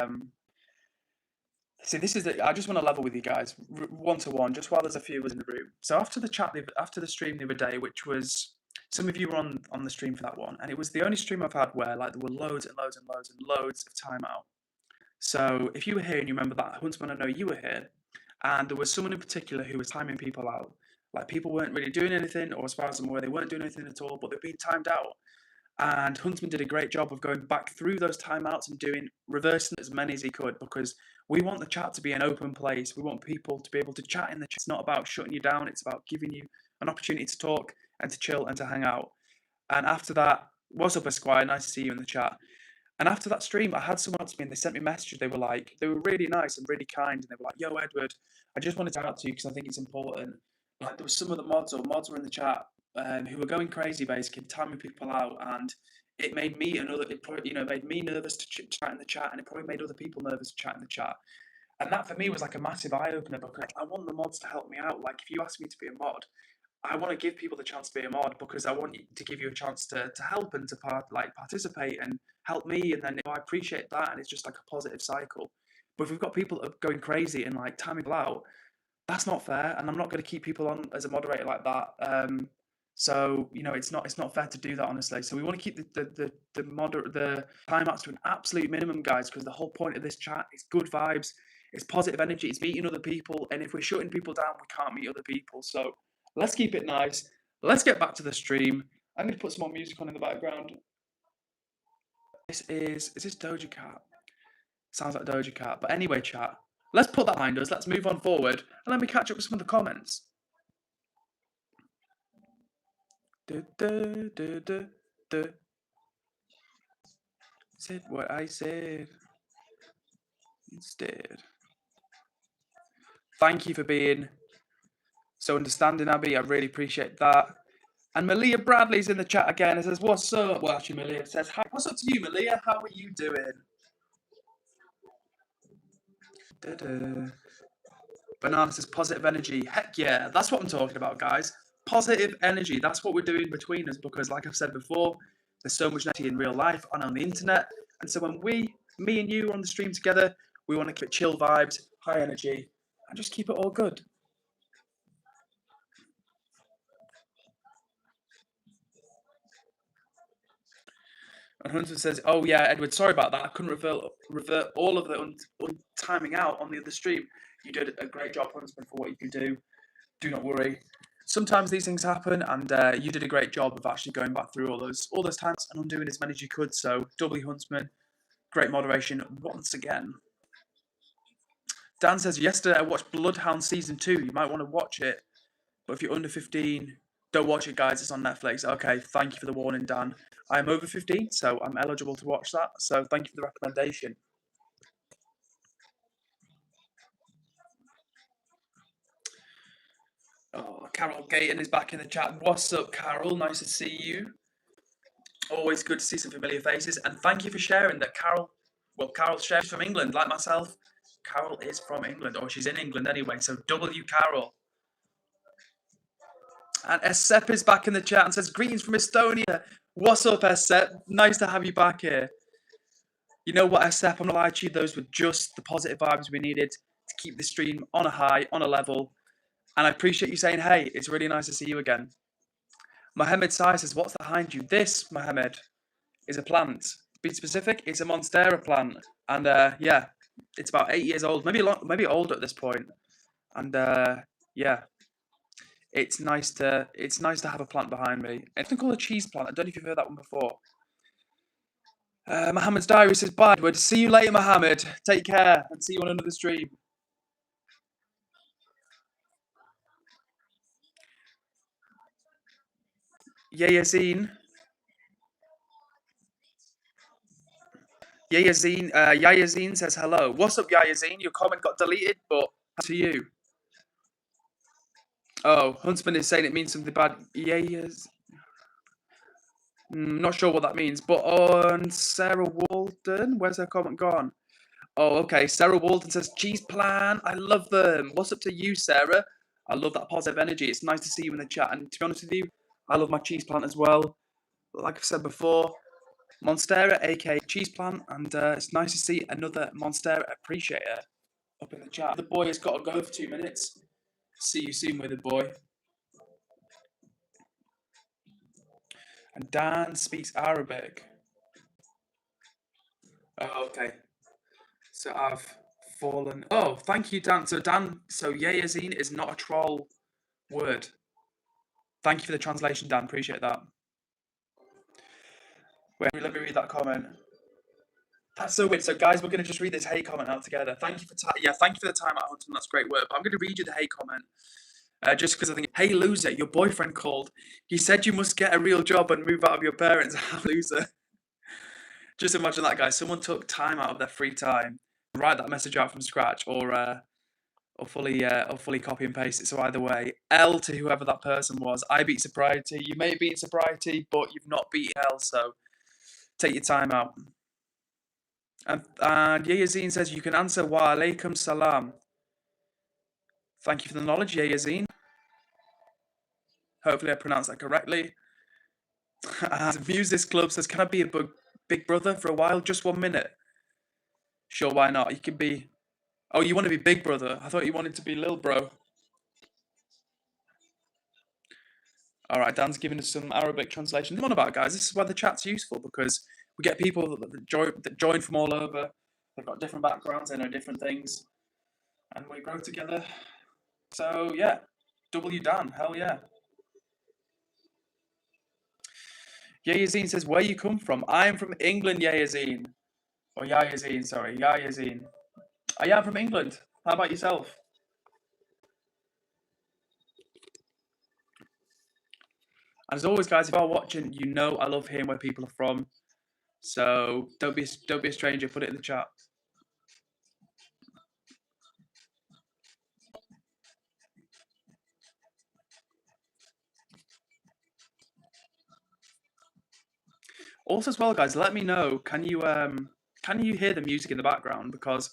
See, I just want to level with you guys, one to one, just while there's a few of us in the room. So after the stream the other day, which was some of you were on the stream for that one, and it was the only stream I've had where like there were loads and loads and loads and loads of timeout. So if you were here and you remember that, Huntsman, I know you were here, and there was someone in particular who was timing people out. Like people weren't really doing anything, or as far as I'm aware, they weren't doing anything at all, but they've been timed out. And Huntsman did a great job of going back through those timeouts and reversing as many as he could because we want the chat to be an open place. We want people to be able to chat in the chat. It's not about shutting you down. It's about giving you an opportunity to talk and to chill and to hang out. And after that, what's up, Esquire? Nice to see you in the chat. And after that stream, I had someone else to me and they sent me messages. They were really nice and really kind. And they were like, yo, Edward, I just wanted to out to you because I think it's important. Like there was some of the mods were in the chat who were going crazy, basically timing people out, and it made me made me nervous to chat in the chat, and it probably made other people nervous to chat in the chat. And that for me was like a massive eye opener because I want the mods to help me out. Like if you ask me to be a mod, I want to give people the chance to be a mod because I want to give you a chance to help and to participate and help me, and then I appreciate that, and it's just like a positive cycle. But if we've got people going crazy and like timing people out, that's not fair, and I'm not going to keep people on as a moderator like that. So it's not fair to do that, honestly. So we want to keep the timeouts to an absolute minimum, guys, because the whole point of this chat is good vibes, it's positive energy, it's meeting other people, and if we're shutting people down, we can't meet other people. So let's keep it nice. Let's get back to the stream. I'm going to put some more music on in the background. Is this Doja Cat? Sounds like Doja Cat. But anyway, chat, let's put that behind us. Let's move on forward, and let me catch up with some of the comments. Said what I said instead. Thank you for being so understanding, Abby. I really appreciate that. And Malia Bradley's in the chat again and says, what's up? Well, actually, Malia says, hi. What's up to you, Malia? How are you doing? Banana says, positive energy. Heck yeah, that's what I'm talking about, guys. Positive energy. That's what we're doing between us because, like I've said before, there's so much negativity in real life and on the internet. And so when me and you are on the stream together, we want to keep it chill vibes, high energy, and just keep it all good. And Hunter says, oh yeah, Edward, sorry about that. I couldn't revert all of the timing out on the other stream. You did a great job, Huntsman, for what you could do. Do not worry. Sometimes these things happen, and you did a great job of actually going back through all those times and undoing as many as you could. So, doubly Huntsman, great moderation once again. Dan says, yesterday I watched Bloodhound Season 2. You might want to watch it. But if you're under 15, don't watch it, guys. It's on Netflix. Okay, thank you for the warning, Dan. I'm over 15, so I'm eligible to watch that. So thank you for the recommendation. Oh, Carol Gayton is back in the chat. What's up, Carol? Nice to see you. Always good to see some familiar faces. And thank you for sharing that Carol shares from England, like myself. Carol is from England, or she's in England anyway. So W Carol. And Essep is back in the chat and says, greetings from Estonia. What's up, Essep? Nice to have you back here. You know what, Essep? I'm not lying to you. Those were just the positive vibes we needed to keep the stream on a high, on a level. And I appreciate you saying, hey, it's really nice to see you again. Mohammed Sai says, what's behind you? This, Mohammed, is a plant. To be specific, it's a Monstera plant. And yeah, it's about 8 years old, maybe older at this point. And yeah, it's nice to have a plant behind me. It's called a cheese plant. I don't know if you've heard that one before. Mohammed's diary says, bye, Edward. See you later, Mohammed. Take care and see you on another stream. Yazine. Yazine says hello. What's up, Yazine? Your comment got deleted, but to you. Oh, Huntsman is saying it means something bad. Not sure what that means. But on Sarah Walden, where's her comment gone? Oh, okay. Sarah Walden says, cheese plan. I love them. What's up to you, Sarah? I love that positive energy. It's nice to see you in the chat. And to be honest with you, I love my cheese plant as well. Like I've said before, Monstera, aka cheese plant. And it's nice to see another Monstera appreciator up in the chat. The boy has got to go for 2 minutes. See you soon with the boy. And Dan speaks Arabic. Oh, okay. So I've fallen. Oh, thank you, Dan. So Yazine is not a troll word. Thank you for the translation, Dan. Appreciate that. Wait, let me read that comment. That's so weird. So, guys, we're going to just read this hate comment out together. Thank you for thank you for the time out, Huntsman. That's great work. But I'm going to read you the hate comment. Just because I think, hey, loser, your boyfriend called. He said you must get a real job and move out of your parents' house, loser. Just imagine that, guys. Someone took time out of their free time, write that message out from scratch, or fully copy and paste it. So either way, L to whoever that person was. I beat sobriety. You may beat sobriety, but you've not beat L. So take your time out. And Yazine says you can answer wa alaikum salam. Thank you for the knowledge, Yazine. Hopefully I pronounced that correctly. Muses Club says, can I be a big brother for a while? Just 1 minute. Sure, why not? You can be... Oh, you want to be big brother? I thought you wanted to be little bro. All right, Dan's giving us some Arabic translation. Come on about, guys. This is why the chat's useful, because we get people that join from all over. They've got different backgrounds, they know different things. And we grow together. So, yeah. W Dan, hell yeah. Yazine says, where you come from? I am from England, Yazine. Or Yazine, sorry. Yazine. I am from England. How about yourself? And as always, guys, if you are watching, you know I love hearing where people are from. So don't be a stranger. Put it in the chat. Also, as well, guys, let me know. Can you hear the music in the background? Because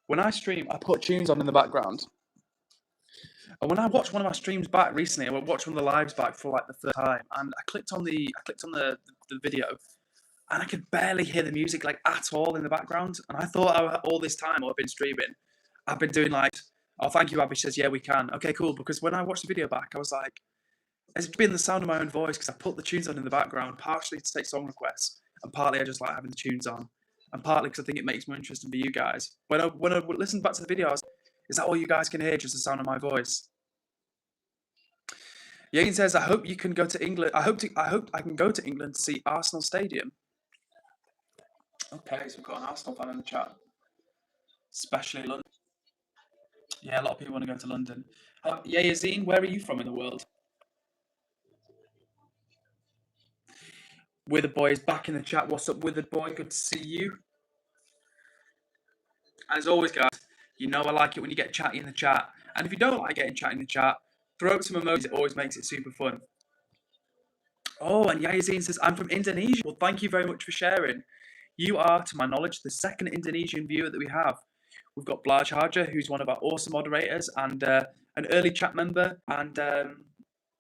when I stream, I put tunes on in the background. And when I watched one of my streams back recently, I watched one of the lives back for like the third time, and I clicked on the video, and I could barely hear the music like at all in the background. And I thought all this time I've been streaming, I've been doing like, oh, thank you, Abby says, yeah, we can. Okay, cool. Because when I watched the video back, I was like, it's been the sound of my own voice because I put the tunes on in the background, partially to take song requests, and partly I just like having the tunes on, and partly because I think it makes more interesting for you guys. When I listened back to the video, I was, is that all you guys can hear, just the sound of my voice? Yain says, I hope you can go to England. I hope I can go to England to see Arsenal Stadium. Okay, so we've got an Arsenal fan in the chat, especially London. Yeah, a lot of people want to go to London. Yeah, Yazine, where are you from in the world? Withered Boy is back in the chat. What's up, Withered Boy? Good to see you. As always, guys, you know I like it when you get chatty in the chat. And if you don't like getting chatty in the chat, throw up some emojis. It always makes it super fun. Oh, and Yazine says, I'm from Indonesia. Well, thank you very much for sharing. You are, to my knowledge, the second Indonesian viewer that we have. We've got Blaj Harja, who's one of our awesome moderators and an early chat member, and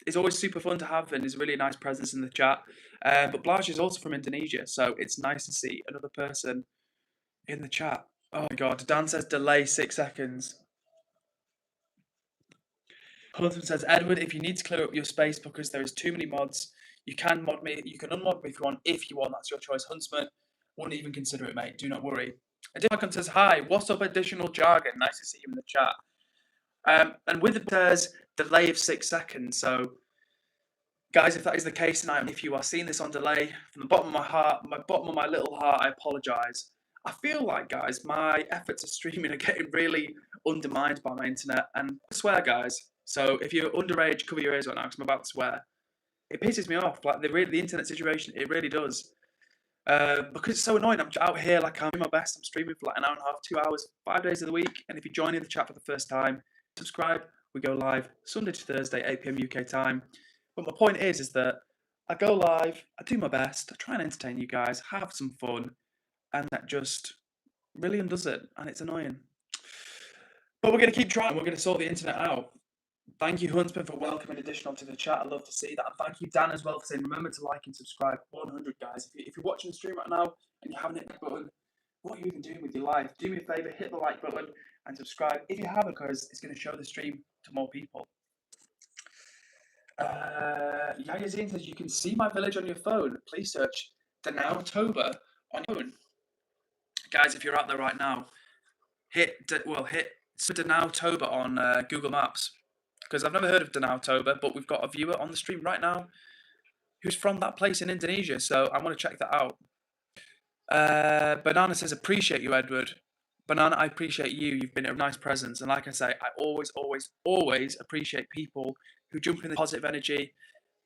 it's always super fun to have and is a really nice presence in the chat. But Blaj is also from Indonesia, so it's nice to see another person in the chat. Oh my god, Dan says delay 6 seconds. Huntsman says, Edward, if you need to clear up your space because there is too many mods, you can mod me. You can unmod me if you want. That's your choice. Huntsman, wouldn't even consider it, mate. Do not worry. Adilakon says, hi, what's up, additional jargon? Nice to see you in the chat. And with the says delay of 6 seconds. So, guys, if that is the case tonight, if you are seeing this on delay, from the bottom of my heart, my bottom of my little heart, I apologise. I feel like, guys, my efforts of streaming are getting really undermined by my internet. And I swear, guys, so if you're underage, cover your ears right now because I'm about to swear. It pisses me off, like the internet situation, it really does. Because it's so annoying. I'm out here, like I'm doing my best. I'm streaming for like an hour and a half, 2 hours, 5 days of the week. And if you join in the chat for the first time, subscribe. We go live Sunday to Thursday, 8 p.m. UK time. But my point is that I go live, I do my best, I try and entertain you guys, have some fun, and that just really undoes it, and it's annoying. But we're going to keep trying. We're going to sort the internet out. Thank you, Huntsman, for welcoming additional to the chat. I love to see that. And thank you, Dan, as well, for saying, remember to like and subscribe. 100, guys. If you're watching the stream right now and you haven't hit the button, what are you even doing with your life? Do me a favour, hit the like button and subscribe if you haven't, because it's going to show the stream to more people. Yazine says, you can see my village on your phone. Please search Danautoba on your phone. Guys, if you're out there right now, hit Danautoba on Google Maps. Because I've never heard of Danautoba, but we've got a viewer on the stream right now who's from that place in Indonesia, so I want to check that out. Banana says, appreciate you, Edward. Banana, I appreciate you. You've been a nice presence. And like I say, I always, always, always appreciate people who jump in the positive energy.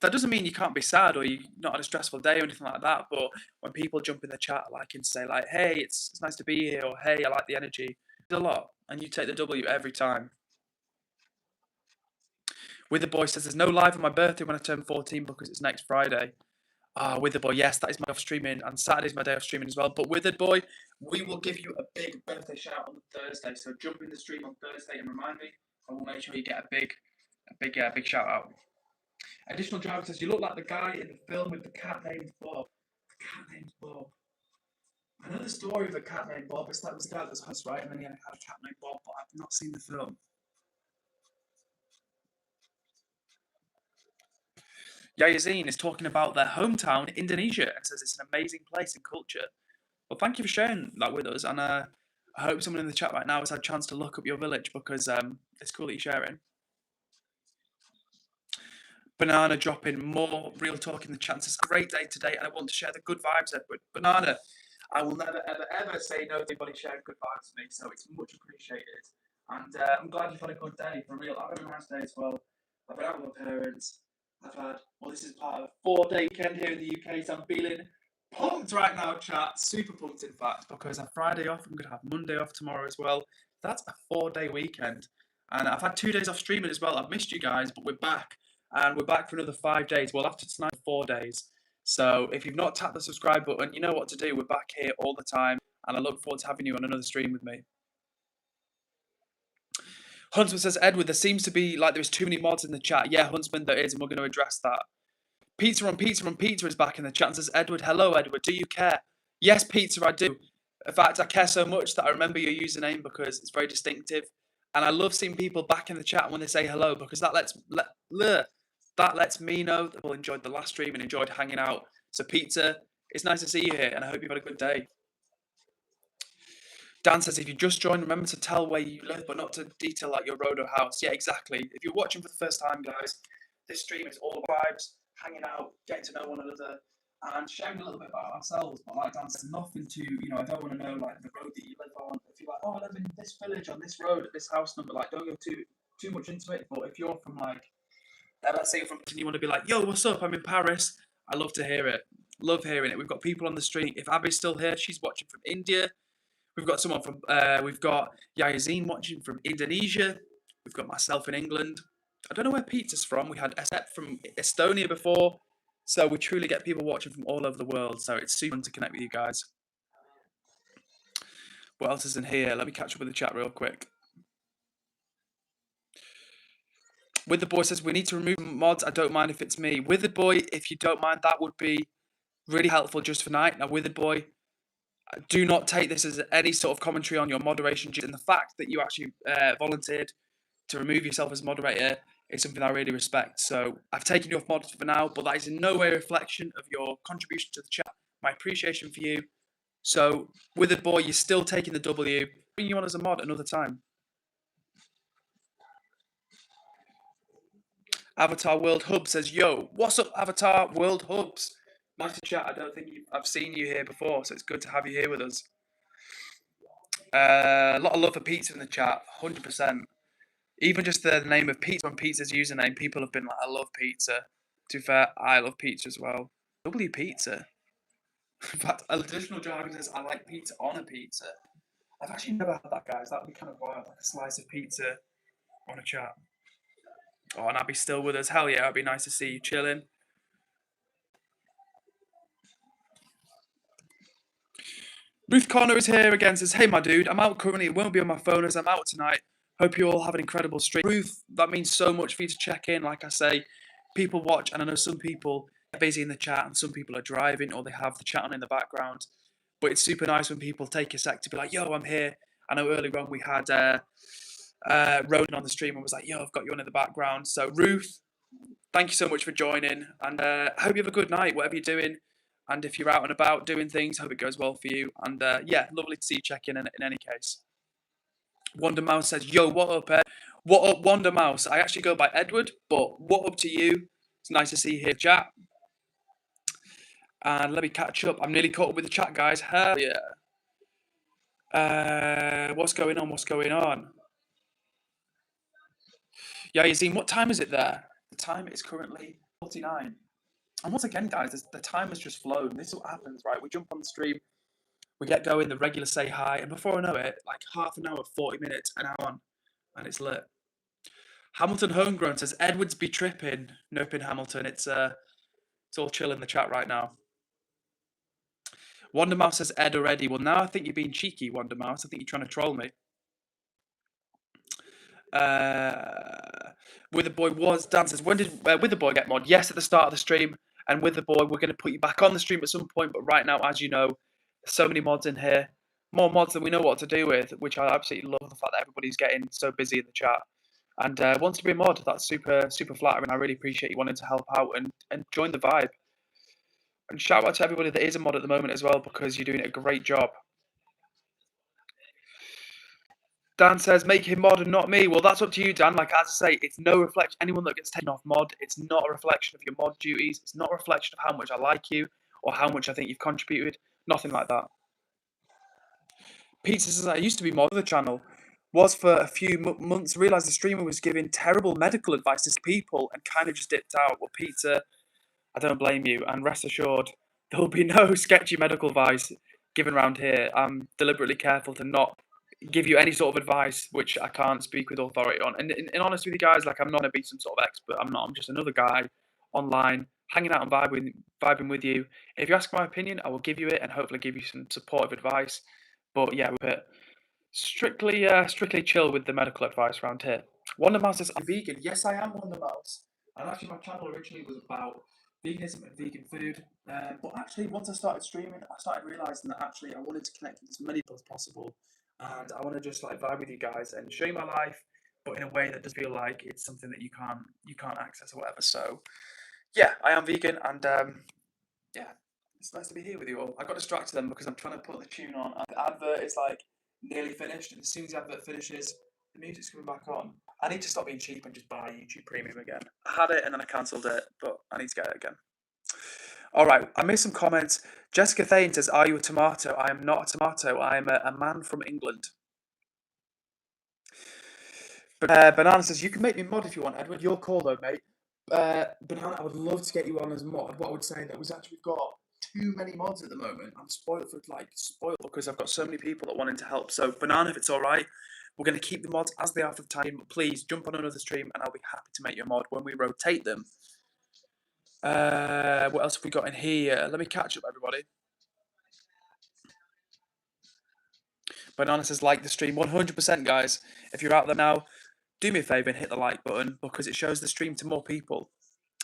That doesn't mean you can't be sad or you're not had a stressful day or anything like that, but when people jump in the chat and say like, hey, it's nice to be here, or hey, I like the energy, it's a lot, and you take the W every time. Withered Boy says, there's no live on my birthday when I turn 14 because it's next Friday. Withered Boy, yes, that is my day off streaming, and Saturday's my day off streaming as well. But Withered Boy, we will give you a big birthday shout on Thursday. So jump in the stream on Thursday and remind me, and we'll make sure you get a big shout out. Additional driver says, you look like the guy in the film with the cat named Bob. The cat named Bob. I know the story of a cat named Bob. It's like it was the guy that was host, right? And then he had a cat named Bob, but I've not seen the film. Yazine is talking about their hometown, Indonesia, and says it's an amazing place and culture. Well, thank you for sharing that with us, and I hope someone in the chat right now has had a chance to look up your village, because it's cool that you're sharing. Banana dropping more real talk in the chat. It's a great day today, and I want to share the good vibes, Edward. Banana, I will never, ever, ever say no to anybody sharing good vibes with me, so it's much appreciated. And I'm glad you've had a good day, for real. I've had a nice day as well. I've been out with my parents. This is part of a 4-day weekend here in the UK, so I'm feeling pumped right now, chat. Super pumped, in fact, because I'm Friday off. I'm going to have Monday off tomorrow as well. That's a 4-day weekend. And I've had 2 days off streaming as well. I've missed you guys, but we're back. And we're back for another 5 days. Well, after tonight, 4 days. So if you've not tapped the subscribe button, you know what to do. We're back here all the time. And I look forward to having you on another stream with me. Huntsman says, Edward, there seems to be like there's too many mods in the chat. Yeah, Huntsman, there is, and we're going to address that. Pizza on Pizza is back in the chat and says, Edward, hello, Edward, do you care? Yes, Pizza, I do. In fact, I care so much that I remember your username because it's very distinctive. And I love seeing people back in the chat when they say hello, because that lets me know that people enjoyed the last stream and enjoyed hanging out. So Pizza, it's nice to see you here, and I hope you've had a good day. Dan says, if you just joined, remember to tell where you live, but not to detail like your road or house. Yeah, exactly. If you're watching for the first time, guys, this stream is all vibes, hanging out, getting to know one another, and sharing a little bit about ourselves. But like Dan said, nothing to, I don't want to know like the road that you live on. If you're like, oh, I live in this village on this road at this house number, like don't go too much into it. But if you're from like, let's say you're from, and you want to be like, yo, what's up? I'm in Paris. I love to hear it. Love hearing it. We've got people on the street. If Abby's still here, she's watching from India. We've got someone from, we've got Yazine watching from Indonesia. We've got myself in England. I don't know where Peter's from. We had Esep from Estonia before. So we truly get people watching from all over the world. So it's super fun to connect with you guys. What else is in here? Let me catch up with the chat real quick. Withered Boy says, we need to remove mods. I don't mind if it's me. Withered Boy, if you don't mind, that would be really helpful just for tonight. Now, Withered Boy, do not take this as any sort of commentary on your moderation. And the fact that you actually volunteered to remove yourself as moderator is something I really respect. So I've taken you off mod for now, but that is in no way a reflection of your contribution to the chat. My appreciation for you. So, Withered Boy, you're still taking the W. Bring you on as a mod another time. Avatar World Hub says, yo, what's up, Avatar World Hubs? Nice to chat. I don't think I've seen you here before, so it's good to have you here with us. A lot of love for pizza in the chat, 100%. Even just the name of pizza on pizza's username, people have been like, I love pizza. To be fair, I love pizza as well. W pizza. In fact, additional jargon says, I like pizza on a pizza. I've actually never had that, guys. That would be kind of wild, like a slice of pizza on a chat. Oh, and Abby's still with us. Hell yeah, it'd be nice to see you chilling. Ruth Connor is here again, says, hey, my dude, I'm out currently. It won't be on my phone as I'm out tonight. Hope you all have an incredible stream. Ruth, that means so much for you to check in. Like I say, people watch, and I know some people are busy in the chat, and some people are driving, or they have the chat on in the background. But it's super nice when people take a sec to be like, yo, I'm here. I know earlier on we had Ronan on the stream and was like, yo, I've got you on in the background. So, Ruth, thank you so much for joining, and I hope you have a good night, whatever you're doing. And if you're out and about doing things, hope it goes well for you. And yeah, lovely to see you check in any case. Wonder Mouse says, yo, what up, Ed? What up, Wonder Mouse? I actually go by Edward, but what up to you? It's nice to see you here, chat. And let me catch up. I'm nearly caught up with the chat, guys. Hell yeah. What's going on? What's going on? Yeah, Yazine, what time is it there? The time is currently 49. And once again, guys, the time has just flown. This is what happens, right? We jump on the stream, we get going, the regular say hi, and before I know it, like half an hour, 40 minutes, an hour on, and it's lit. Hamilton Homegrown says, Edwards be tripping. Nope, in Hamilton. It's all chill in the chat right now. Wonder Mouse says Ed already. Well, now I think you're being cheeky, Wonder Mouse. I think you're trying to troll me. Withered Boy was Dan says, when did Withered Boy get mod? Yes, at the start of the stream. And Withered Boy, we're going to put you back on the stream at some point. But right now, as you know, there's so many mods in here, more mods than we know what to do with. Which I absolutely love the fact that everybody's getting so busy in the chat and wants to be a mod. That's super flattering. I really appreciate you wanting to help out and join the vibe. And shout out to everybody that is a mod at the moment as well, because you're doing a great job. Dan says, make him mod and not me. Well, that's up to you, Dan. Like, as I say, it's no reflection. Anyone that gets taken off mod, it's not a reflection of your mod duties. It's not a reflection of how much I like you or how much I think you've contributed. Nothing like that. Pizza says, I used to be mod of the channel. Was for a few months. Realised the streamer was giving terrible medical advice to people and kind of just dipped out. Well, Pizza, I don't blame you. And rest assured, there will be no sketchy medical advice given around here. I'm deliberately careful to not give you any sort of advice which I can't speak with authority on. And in honest with you guys, like, I'm not going to be some sort of expert. I'm not. I'm just another guy online hanging out and vibing with you. If you ask my opinion, I will give you it and hopefully give you some supportive advice. But yeah, we're strictly chill with the medical advice around here. Wonder Mouse says, I'm vegan. Yes, I am Wonder Mouse. And actually, my channel originally was about veganism and vegan food. But actually, once I started streaming, I started realising that actually I wanted to connect with as many people as possible. And I want to just like vibe with you guys and show you my life, but in a way that does feel like it's something that you can't access or whatever. So yeah, I am vegan, and yeah, it's nice to be here with you all. I got distracted then because I'm trying to put the tune on. And the advert is like nearly finished, and as soon as the advert finishes, the music's coming back on. I need to stop being cheap and just buy YouTube Premium again. I had it and then I cancelled it, but I need to get it again. All right, I missed some comments. Jessica Thane says, "Are you a tomato?" I am not a tomato. I am a man from England. But Banana says, "You can make me mod if you want, Edward. Your call though, mate." Banana, I would love to get you on as mod. What I would say that was actually we've got too many mods at the moment. I'm spoiled because I've got so many people that wanting to help. So Banana, if it's all right, we're going to keep the mods as they are for the time. But please jump on another stream, and I'll be happy to make you a mod when we rotate them. What else have we got in here? Let me catch up, everybody. Banana says, like the stream. 100%, guys. If you're out there now, do me a favour and hit the like button because it shows the stream to more people.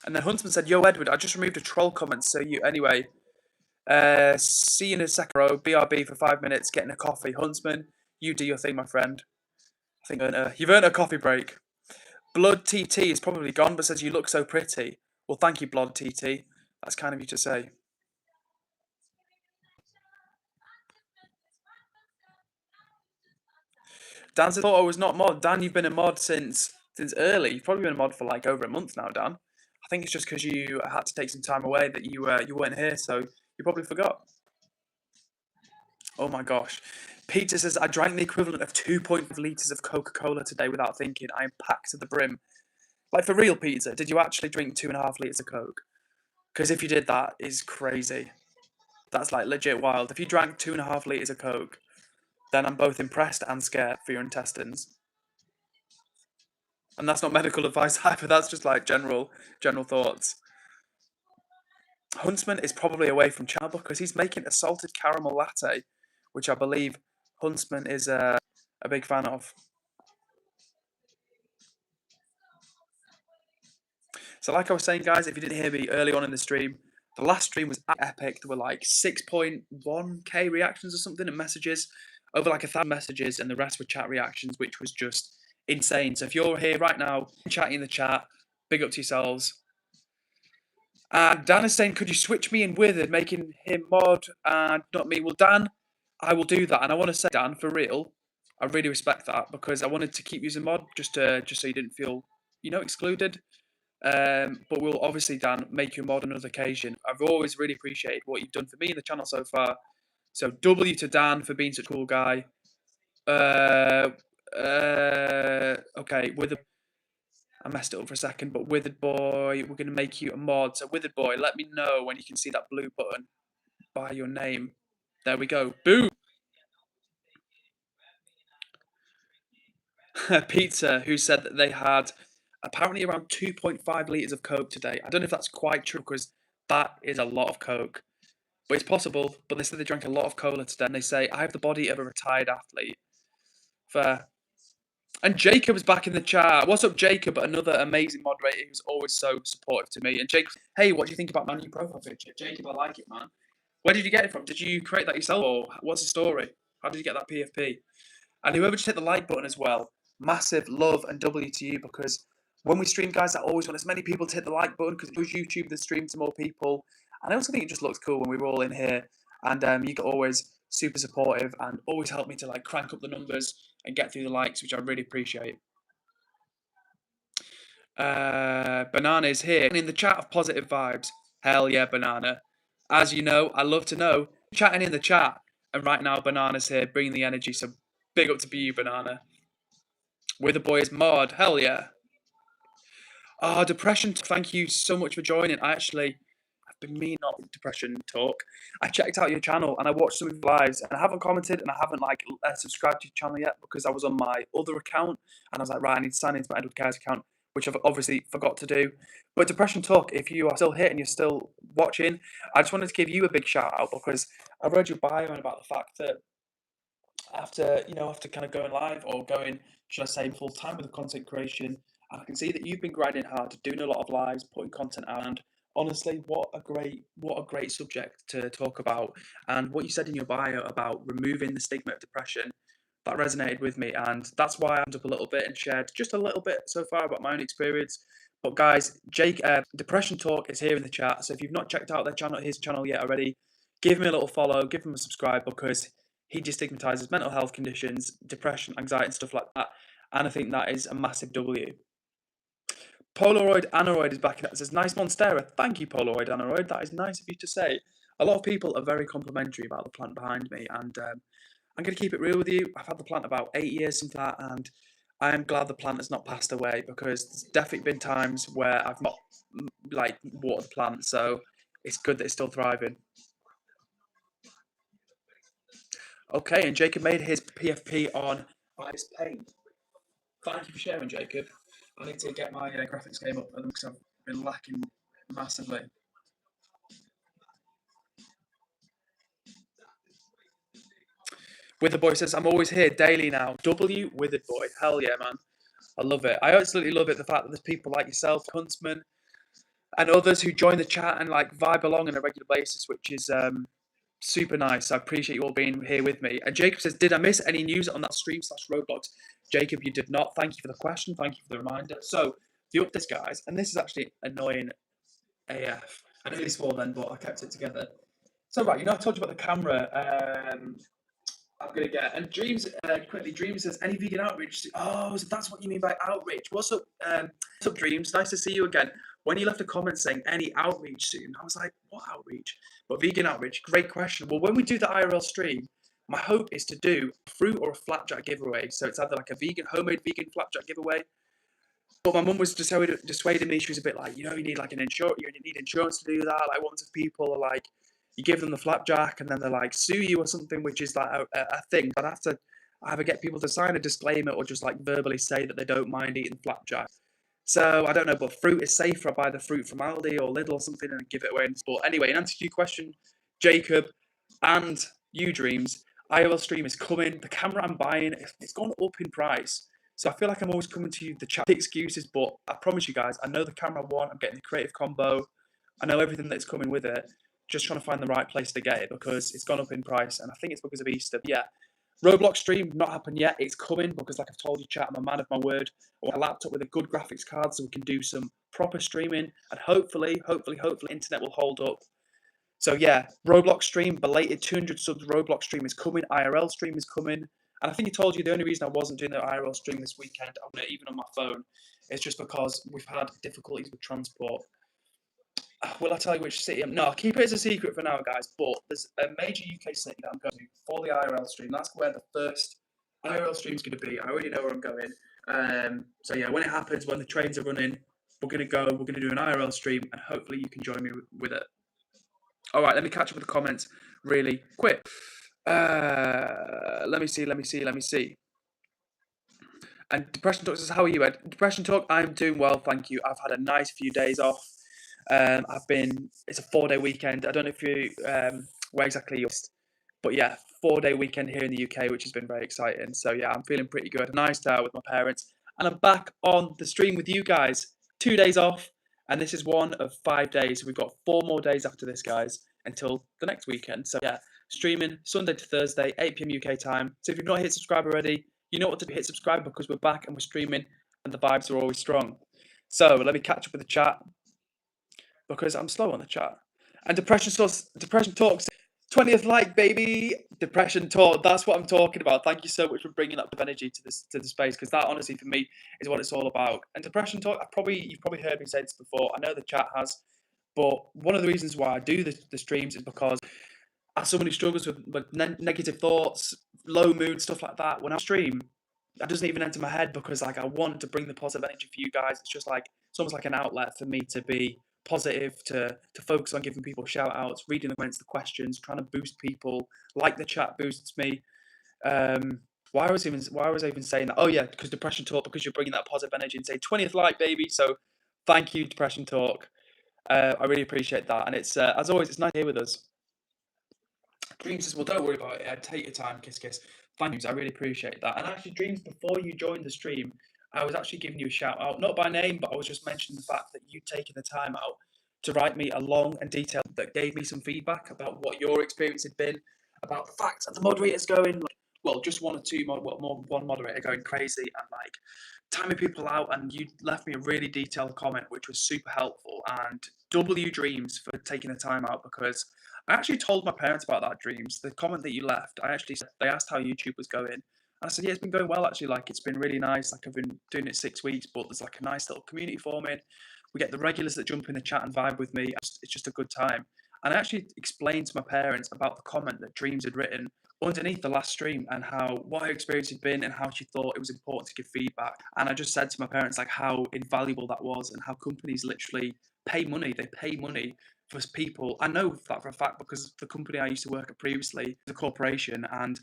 And then Huntsman said, "Yo, Edward, I just removed a troll comment. So you, anyway, see you in a second row. BRB for 5 minutes, getting a coffee. Huntsman, you do your thing, my friend. I think you've earned a coffee break." Blood TT is probably gone, but says, "You look so pretty." Well, thank you, Blood TT. That's kind of you to say. Dan said, "Thought I was not mod." Dan, you've been a mod since early. You've probably been a mod for like over a month now, Dan. I think it's just because you had to take some time away that you weren't here, so you probably forgot. Oh my gosh. Peter says, "I drank the equivalent of 2.5 litres of Coca-Cola today without thinking. I am packed to the brim." Like, for real, Peter, did you actually drink 2.5 litres of Coke? Because if you did, that is crazy. That's like legit wild. If you drank 2.5 litres of Coke, then I'm both impressed and scared for your intestines. And that's not medical advice either, that's just like general thoughts. Huntsman is probably away from channel because he's making a salted caramel latte, which I believe Huntsman is a big fan of. So like I was saying, guys, if you didn't hear me early on in the stream, the last stream was epic. There were like 6.1k reactions or something and messages, over like 1,000 messages, and the rest were chat reactions, which was just insane. So if you're here right now, chatting in the chat, big up to yourselves. Dan is saying, "Could you switch me in Withered, making him mod and not me?" Well, Dan, I will do that. And I want to say, Dan, for real, I really respect that because I wanted to keep using mod just so you didn't feel, excluded. But we'll obviously, Dan, make you a mod on another occasion. I've always really appreciated what you've done for me in the channel so far. So W to Dan for being such a cool guy. Okay, I messed it up for a second, but Withered Boy, we're going to make you a mod. So Withered Boy, let me know when you can see that blue button by your name. There we go. Boom! Pizza, who said that they had apparently around 2.5 litres of Coke today. I don't know if that's quite true because that is a lot of Coke. But it's possible. But they said they drank a lot of cola today. And they say, "I have the body of a retired athlete." Fair. And Jacob's back in the chat. What's up, Jacob? Another amazing moderator who's always so supportive to me. And Jacob, hey, what do you think about my new profile picture? Jacob, I like it, man. Where did you get it from? Did you create that yourself, or what's the story? How did you get that PFP? And whoever just hit the like button as well, massive love and W to you, because when we stream, guys, I always want as many people to hit the like button because it shows YouTube the stream to more people. And I also think it just looks cool when we're all in here, and you get always super supportive and always help me to like crank up the numbers and get through the likes, which I really appreciate. Banana is here in the chat of positive vibes. Hell yeah, Banana. As you know, I love to know. Chatting in the chat. And right now, Banana's here bringing the energy. So big up to you, Banana. With the boys mod. Hell yeah. Oh, Depression. Thank you so much for joining. I've been meaning not Depression Talk. I checked out your channel and I watched some of your lives and I haven't commented and I haven't subscribed to your channel yet because I was on my other account and I was like, right, I need to sign into my EdwardCares account, which I've obviously forgot to do. But Depression Talk, if you are still here and you're still watching, I just wanted to give you a big shout out because I read your bio and about the fact that after kind of going live or going, should I say, full time with the content creation, and I can see that you've been grinding hard, doing a lot of lives, putting content out, and honestly, what a great subject to talk about. And what you said in your bio about removing the stigma of depression, that resonated with me, and that's why I ended up a little bit and shared just a little bit so far about my own experience. But guys, Depression Talk is here in the chat, so if you've not checked out his channel yet already, give him a little follow, give him a subscribe because he destigmatizes mental health conditions, depression, anxiety, and stuff like that. And I think that is a massive W. Polaroid Aneroid is back in. It says, nice Monstera. Thank you, Polaroid Aneroid. That is nice of you to say. A lot of people are very complimentary about the plant behind me, and I'm going to keep it real with you. I've had the plant about 8 years, something like that, and I am glad the plant has not passed away, because there's definitely been times where I've not like watered the plant, so it's good that it's still thriving. Okay, and Jacob made his PFP on ice paint. Thank you for sharing, Jacob. I need to get my graphics game up because I've been lacking massively. Withered Boy says, I'm always here daily now. W Withered Boy. Hell yeah, man. I love it. I absolutely love it. The fact that there's people like yourself, Huntsman, and others who join the chat and like vibe along on a regular basis, which is super nice. I appreciate you all being here with me. And Jacob says, did I miss any news on that stream / Roblox? Jacob, you did not. Thank you for the question. Thank you for the reminder. So, the updates, guys, and this is actually annoying AF. I nearly swore then, but I kept it together. So, right, I told you about the camera I'm going to get. And Dreams, quickly, Dreams says, any vegan outreach? Oh, so that's what you mean by outreach. What's up, Dreams? Nice to see you again. When you left a comment saying any outreach soon, I was like, what outreach? But vegan outreach, great question. Well, when we do the IRL stream, my hope is to do a fruit or a flapjack giveaway. So it's either like a homemade vegan flapjack giveaway. But my mum was dissuading me. She was a bit like, you need like you need insurance to do that. Like, once people are like, you give them the flapjack and then they're like sue you or something, which is like a thing. But I have to either get people to sign a disclaimer or just like verbally say that they don't mind eating flapjack. So I don't know, but fruit is safer. I buy the fruit from Aldi or Lidl or something and give it away in sport. Anyway, in answer to your question, Jacob, and you, Dreams, IRL stream is coming. The camera I'm buying, it's gone up in price. So I feel like I'm always coming to you the chat excuses, but I promise you guys, I know the camera I want. I'm getting the creative combo. I know everything that's coming with it. Just trying to find the right place to get it because it's gone up in price, and I think it's because of Easter. But yeah, Roblox stream not happened yet. It's coming because, like I've told you, chat, I'm a man of my word. I want a laptop with a good graphics card so we can do some proper streaming, and hopefully, internet will hold up. So yeah, Roblox stream, belated 200 subs. Roblox stream is coming. IRL stream is coming. And I think I told you the only reason I wasn't doing the IRL stream this weekend, even on my phone, is just because we've had difficulties with transport. Will I tell you which city? No, I'll keep it as a secret for now, guys. But there's a major UK city that I'm going to for the IRL stream. That's where the first IRL stream is going to be. I already know where I'm going. So yeah, when it happens, when the trains are running, we're going to go. We're going to do an IRL stream, and hopefully you can join me with it. All right, let me catch up with the comments really quick. Let me see. And Depression Talk says, how are you, Ed? Depression Talk, I'm doing well, thank you. I've had a nice few days off. It's a 4-day weekend. I don't know if you where exactly you're, but yeah, 4-day weekend here in the UK, which has been very exciting. So yeah, I'm feeling pretty good. A nice day out with my parents, and I'm back on the stream with you guys. 2 days off, and this is one of 5 days. We've got 4 more days after this, guys, until the next weekend. So yeah, streaming Sunday to Thursday, 8 PM UK time. So if you've not hit subscribe already, you know what to do. Hit subscribe because we're back and we're streaming, and the vibes are always strong. So let me catch up with the chat, because I'm slow on the chat. And Depression Talks, 20th like, baby. Depression Talk, that's what I'm talking about. Thank you so much for bringing up the energy to the space, because that honestly for me is what it's all about. And Depression Talk, you've probably heard me say this before. I know the chat has, but one of the reasons why I do the streams is because as someone who struggles with negative thoughts, low mood, stuff like that, when I stream, that doesn't even enter my head, because like I want to bring the positive energy for you guys. It's just like it's almost like an outlet for me to be positive, to focus on giving people shout outs, reading the comments, the questions, trying to boost people, like the chat boosts me. Why was I even saying that? Oh yeah, because Depression Talk, because you're bringing that positive energy and say 20th like, baby. So thank you, Depression Talk. I really appreciate that, and it's as always, it's nice to be here with us. Dreams says, well, don't worry about it. Take your time, kiss, kiss. Thank you, I really appreciate that. And actually, Dreams, before you joined the stream, I was actually giving you a shout out, not by name, but I was just mentioning the fact that you'd taken the time out to write me a long and detailed that gave me some feedback about what your experience had been, about the fact that the moderator's going, just one moderator going crazy and like timing people out, and you left me a really detailed comment, which was super helpful. And W Dreams for taking the time out, because I actually told my parents about that, Dreams. The comment that you left, they asked how YouTube was going, And I said, yeah, it's been going well actually. Like it's been really nice. Like I've been doing it 6 weeks, but there's like a nice little community forming. We get the regulars that jump in the chat and vibe with me. It's just a good time. And I actually explained to my parents about the comment that Dreams had written underneath the last stream and how what her experience had been and how she thought it was important to give feedback. And I just said to my parents like how invaluable that was and how companies literally pay money. They pay money for people. I know that for a fact because the company I used to work at previously, the corporation, and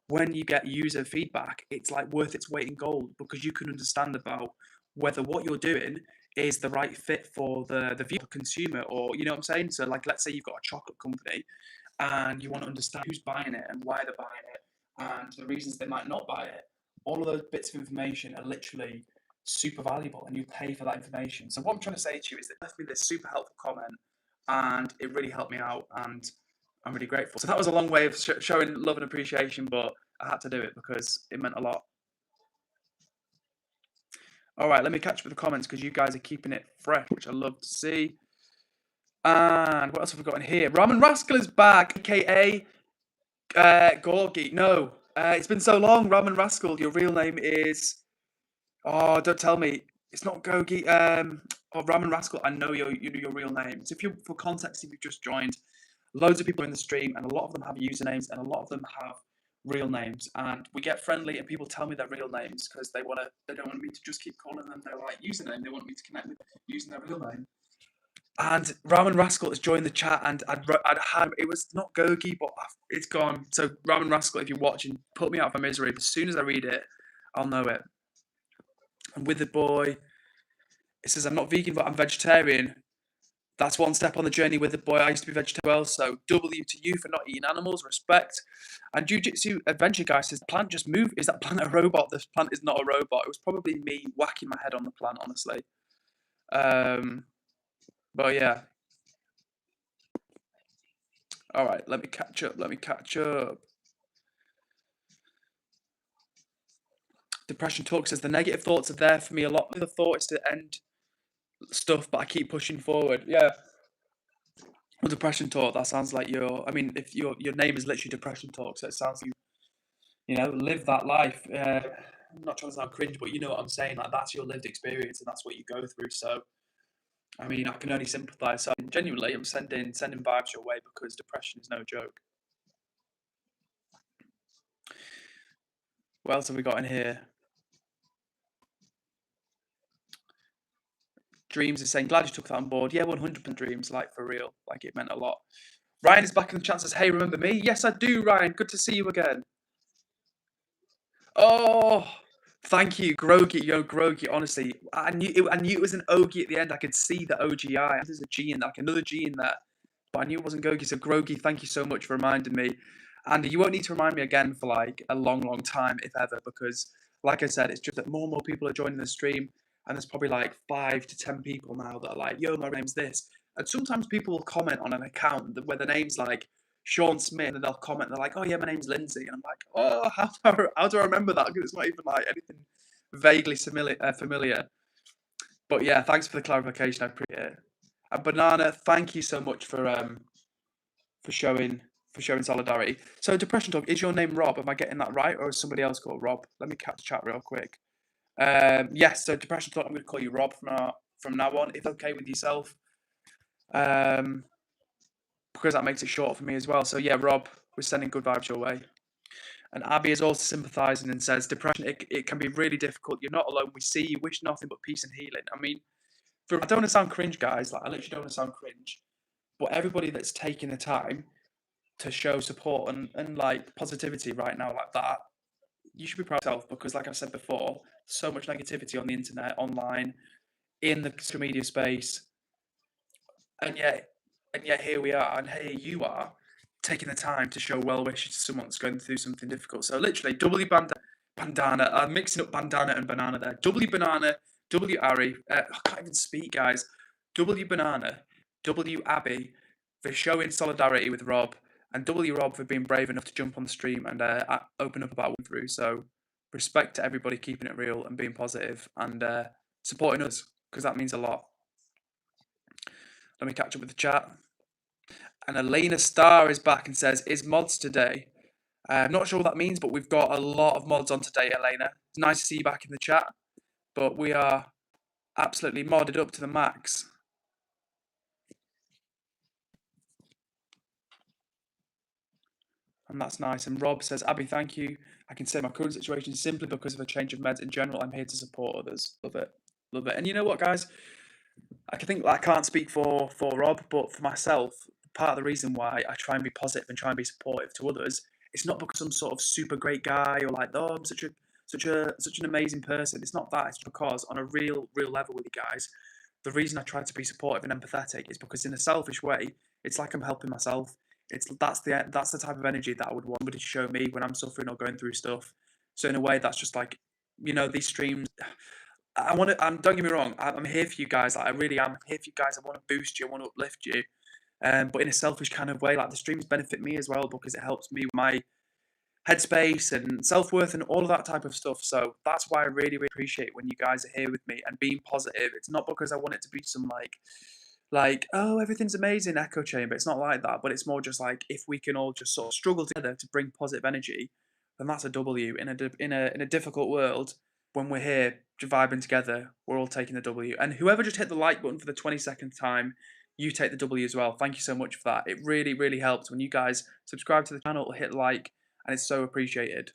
when you get user feedback, it's like worth its weight in gold because you can understand about whether what you're doing is the right fit for the viewer, consumer, or you know what I'm saying. So like, let's say you've got a chocolate company and you want to understand who's buying it and why they're buying it and the reasons they might not buy it. All of those bits of information are literally super valuable and you pay for that information. So what I'm trying to say to you is that left me this super helpful comment and it really helped me out and I'm really grateful. So that was a long way of showing love and appreciation, but I had to do it because it meant a lot. All right, let me catch up with the comments because you guys are keeping it fresh, which I love to see. And what else have we got in here? Ramen Rascal is back, aka Gorgie. No, it's been so long. Ramen Rascal, your real name is. Oh, don't tell me. It's not Gogi. Ramen Rascal. I know your real name. So if you, for context, if you've just joined, loads of people in the stream, and a lot of them have usernames, and a lot of them have real names. And we get friendly, and people tell me their real names because they don't want me to just keep calling them their like username. They want me to connect with using their real name. And Ramen Rascal has joined the chat, and I'd had it was not Gogi, but it's gone. So Ramen Rascal, if you're watching, put me out of my misery. As soon as I read it, I'll know it. And with the boy, it says I'm not vegan, but I'm vegetarian. That's one step on the journey with the boy. I used to be vegetarian as well, so W to you for not eating animals, respect. And Jiu-Jitsu Adventure Guy says, the plant just moved. Is that plant a robot? This plant is not a robot. It was probably me whacking my head on the plant, honestly. But yeah. All right, let me catch up. Depression Talk says, the negative thoughts are there for me a lot. The thought is to end stuff, but I keep pushing forward. Yeah. Well, Depression Talk, that sounds like if your name is literally Depression Talk, so it sounds like live that life. I'm not trying to sound cringe, but you know what I'm saying, like that's your lived experience and that's what you go through. So, I mean, I can only sympathise. So genuinely, I'm sending vibes your way because depression is no joke. What else have we got in here? Dreams is saying, glad you took that on board. Yeah, 100% Dreams, like for real. Like it meant a lot. Ryan is back in the chat, says, hey, remember me? Yes, I do, Ryan. Good to see you again. Oh, thank you, Grogi. Grogi, honestly. I knew it was an Ogie at the end. I could see the OGI. There's a G in there, like another G in there. But I knew it wasn't Gogi. So Grogi, thank you so much for reminding me. And you won't need to remind me again for like a long, long time, if ever, because like I said, it's just that more and more people are joining the stream. And there's probably like 5 to 10 people now that are like, yo, my name's this. And sometimes people will comment on an account where the name's like Sean Smith, and they'll comment, and they're like, oh yeah, my name's Lindsay. And I'm like, oh, how do I remember that? Because it's not even like anything vaguely familiar. But yeah, thanks for the clarification. I appreciate it. And Banana, thank you so much for showing solidarity. So Depression Talk, is your name Rob? Am I getting that right? Or is somebody else called Rob? Let me catch the chat real quick. Yes, so Depression Talk, I'm going to call you Rob from now on, if okay with yourself. Because that makes it short for me as well. So yeah, Rob, we're sending good vibes your way. And Abby is also sympathising and says, depression, it can be really difficult. You're not alone. We see you, wish nothing but peace and healing. I mean, I don't want to sound cringe, guys. Like, I literally don't want to sound cringe. But everybody that's taking the time to show support and like positivity right now like that, you should be proud of yourself because, like I said before, so much negativity on the internet, online, in the social media space. And yet here we are, and here you are, taking the time to show well wishes to someone that's going through something difficult. So literally, W bandana. I'm mixing up bandana and banana there. W banana, W Ari. I can't even speak, guys. W banana, W Abby for showing solidarity with Rob, and W Rob for being brave enough to jump on the stream and open up about what through. So respect to everybody keeping it real and being positive and supporting us because that means a lot. Let me catch up with the chat. And Elena Starr is back and says, is mods today? I'm not sure what that means, but we've got a lot of mods on today, Elena. It's nice to see you back in the chat, but we are absolutely modded up to the max. And that's nice. And Rob says, Abby, thank you. I can say my current situation simply because of a change of meds in general. I'm here to support others. Love it. Love it. And you know what, guys? I think I can't speak for Rob, but for myself, part of the reason why I try and be positive and try and be supportive to others, it's not because I'm some sort of super great guy or like, oh, I'm such an amazing person. It's not that. It's because on a real level with you guys, the reason I try to be supportive and empathetic is because in a selfish way, it's like I'm helping myself. That's the type of energy that I would want somebody to show me when I'm suffering or going through stuff. So in a way, that's just like, these streams. I want to. Don't get me wrong. I'm here for you guys. Like, I really am here for you guys. I want to boost you. I want to uplift you. But in a selfish kind of way, like the streams benefit me as well because it helps me with my headspace and self-worth and all of that type of stuff. So that's why I really appreciate when you guys are here with me and being positive. It's not because I want it to be some like oh, everything's amazing echo chamber. It's not like that, but it's more just like if we can all just sort of struggle together to bring positive energy, then that's a W in a difficult world. When we're here vibing together, we're all taking the W. And whoever just hit the like button for the 22nd time, you take the W as well. Thank you so much for that. It really helps when you guys subscribe to the channel or hit like, and it's so appreciated.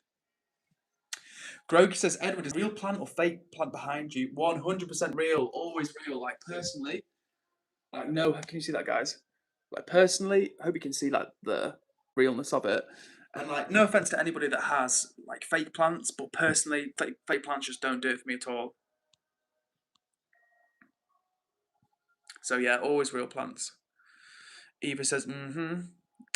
Grog says, Edward, is real plant or fake plant behind you? 100% real, always real. Like personally, like no, can you see that, guys? Like personally, I hope you can see like the realness of it. And like, no offense to anybody that has like fake plants, but personally, fake plants just don't do it for me at all. So yeah, always real plants. Eva says, And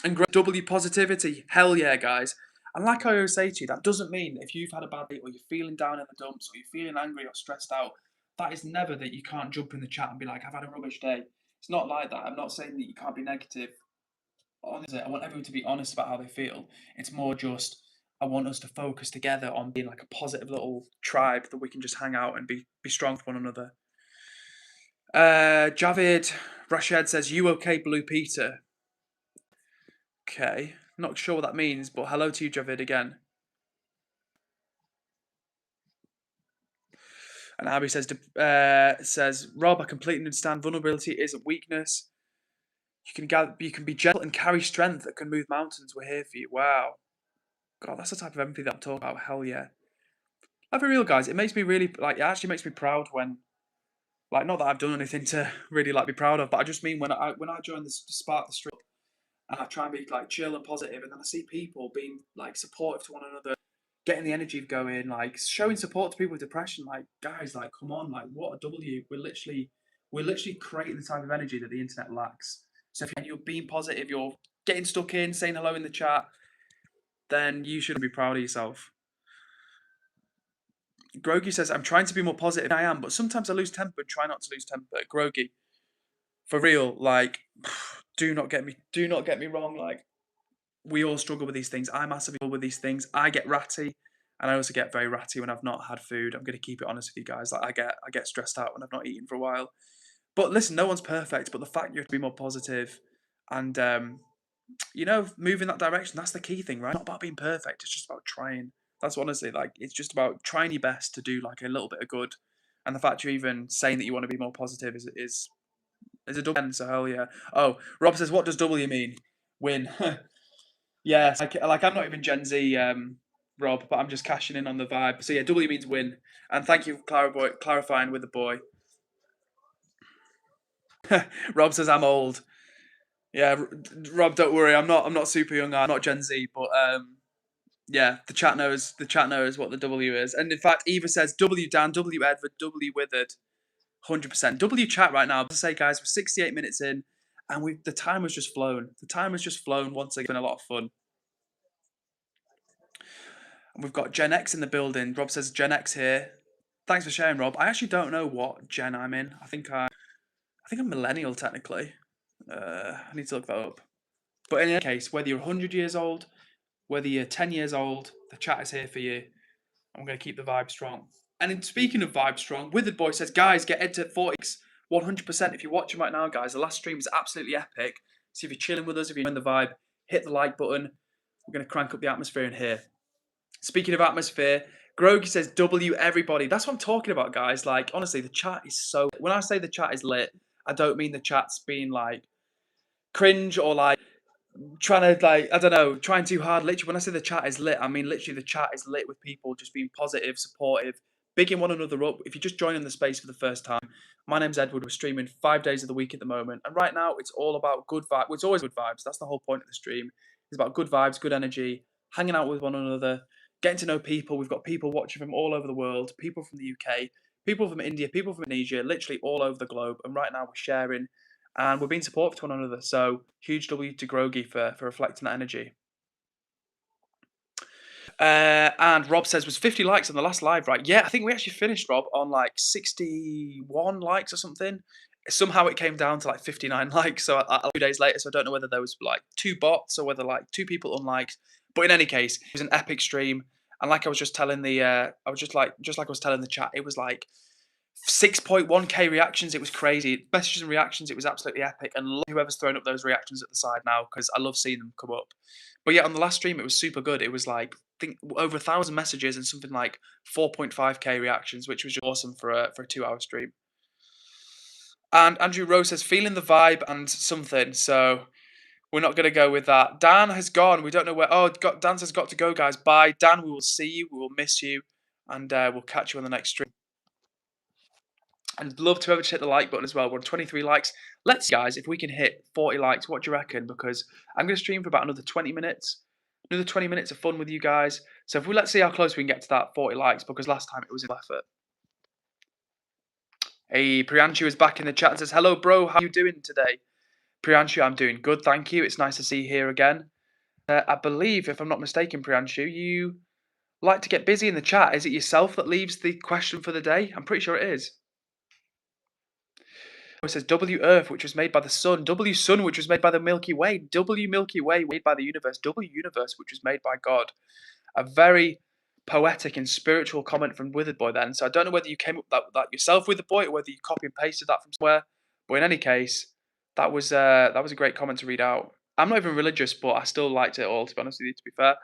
W positivity, hell yeah, guys. And like I always say to you, that doesn't mean if you've had a bad day or you're feeling down in the dumps or you're feeling angry or stressed out, that is never that you can't jump in the chat and be like, I've had a rubbish day. It's not like that. I'm not saying that you can't be negative. Honestly, I want everyone to be honest about how they feel. It's more just I want us to focus together on being like a positive little tribe that we can just hang out and be strong for one another. Javid Rashid says, you okay, Blue Peter? Okay, not sure what that means, but hello to you, Javid, again. And Abby says, Rob, I completely understand vulnerability isn't weakness. You can be gentle and carry strength that can move mountains. We're here for you. Wow. God, that's the type of empathy that I'm talking about. Hell yeah. Like, for real, guys, it makes me really, like, it actually makes me proud when, like, not that I've done anything to really, like, be proud of, but I just mean when I join the Spark the Street and I try and be, like, chill and positive, and then I see people being, like, supportive to one another, getting the energy going, like, showing support to people with depression, like, guys, like, come on, like, what a W. We're literally creating the type of energy that the internet lacks. So if you're being positive, you're getting stuck in, saying hello in the chat, then you should be proud of yourself. Grogi says, I'm trying to be more positive. I am, but sometimes I lose temper and try not to lose temper. Grogi, for real, like, do not get me wrong. Like, we all struggle with these things. I massively struggle with these things. I get ratty, and I also get very ratty when I've not had food. I'm going to keep it honest with you guys. Like, I get stressed out when I've not eaten for a while. But listen, no one's perfect. But the fact you have to be more positive and, move in that direction, that's the key thing, right? It's not about being perfect. It's just about trying. That's honestly, like, it's just about trying your best to do like a little bit of good. And the fact you're even saying that you want to be more positive is a double. So hell yeah. Oh, Rob says, what does W mean? Win. Yeah, like I'm not even Gen Z, Rob, but I'm just cashing in on the vibe. So yeah, W means win. And thank you for clarifying with the boy. Rob says I'm old. Yeah, Rob, don't worry. I'm not super young. I'm not Gen Z, but yeah, the chat knows what the W is. And in fact, Eva says W Dan, W Edward, W Withered, 100%. W chat right now. To say, guys, we're 68 minutes in, and the time has just flown. The time has just flown. Once again, it's been a lot of fun. And we've got Gen X in the building. Rob says Gen X here. Thanks for sharing, Rob. I actually don't know what gen I'm in. I think I'm millennial technically. I need to look that up. But in any case, whether you're 100 years old, whether you're 10 years old, the chat is here for you. I'm going to keep the vibe strong. And in speaking of vibe strong, Withered Boy says, guys, get Ed to 40x 100%. If you're watching right now, guys, the last stream is absolutely epic. So if you're chilling with us, if you're in the vibe, hit the like button. We're going to crank up the atmosphere in here. Speaking of atmosphere, Grogi says W everybody. That's what I'm talking about, guys. Like, honestly, the chat is so. When I say the chat is lit, I don't mean the chat's being like cringe or like trying to like I don't know, trying too hard. Literally, when I say the chat is lit, I mean literally the chat is lit with people just being positive, supportive, bigging one another up. If you're just joining the space for the first time, my name's Edward. We're streaming 5 days of the week at the moment, and right now it's all about good vibes. Well, it's always good vibes. That's the whole point of the stream. It's about good vibes, good energy, hanging out with one another, getting to know people. We've got people watching from all over the world, people from the UK, people from India, people from Indonesia, literally all over the globe. And right now we're sharing and we're being supportive to one another. So huge W to Grogi for reflecting that energy. And Rob says, was 50 likes on the last live, right? Yeah, I think we actually finished, Rob, on like 61 likes or something. Somehow it came down to like 59 likes. So 2 days later, so I don't know whether there was like 2 bots or whether like 2 people unliked. But in any case, it was an epic stream. And like I was just telling the, I was just like I was telling the chat, it was like 6.1k reactions. It was crazy. Messages and reactions. It was absolutely epic. And whoever's throwing up those reactions at the side now, because I love seeing them come up. But yeah, on the last stream, it was super good. It was like, I think over 1,000 messages and something like 4.5k reactions, which was just awesome for a 2-hour stream. And Andrew Rose says, feeling the vibe and something. So we're not going to go with that. Dan has gone. We don't know where. Oh, Dan says, got to go, guys. Bye. Dan, we will see you. We will miss you. And we'll catch you on the next stream. And love to ever hit the like button as well. We're on 23 likes. Let's see, guys, if we can hit 40 likes. What do you reckon? Because I'm going to stream for about another 20 minutes. Another 20 minutes of fun with you guys. So if let's see how close we can get to that 40 likes, because last time it was an effort. Hey, Priyanshu is back in the chat and says, hello, bro. How are you doing today? Priyanshu, I'm doing good, thank you. It's nice to see you here again. I believe, if I'm not mistaken, Priyanshu, you like to get busy in the chat. Is it yourself that leaves the question for the day? I'm pretty sure it is. It says W Earth, which was made by the sun. W Sun, which was made by the Milky Way. W Milky Way, made by the universe. W Universe, which was made by God. A very poetic and spiritual comment from Withered Boy then. So I don't know whether you came up with that yourself, Withered Boy, or whether you copy and pasted that from somewhere. But in any case, that was a great comment to read out. I'm not even religious, but I still liked it all, to be honest with you, to be fair.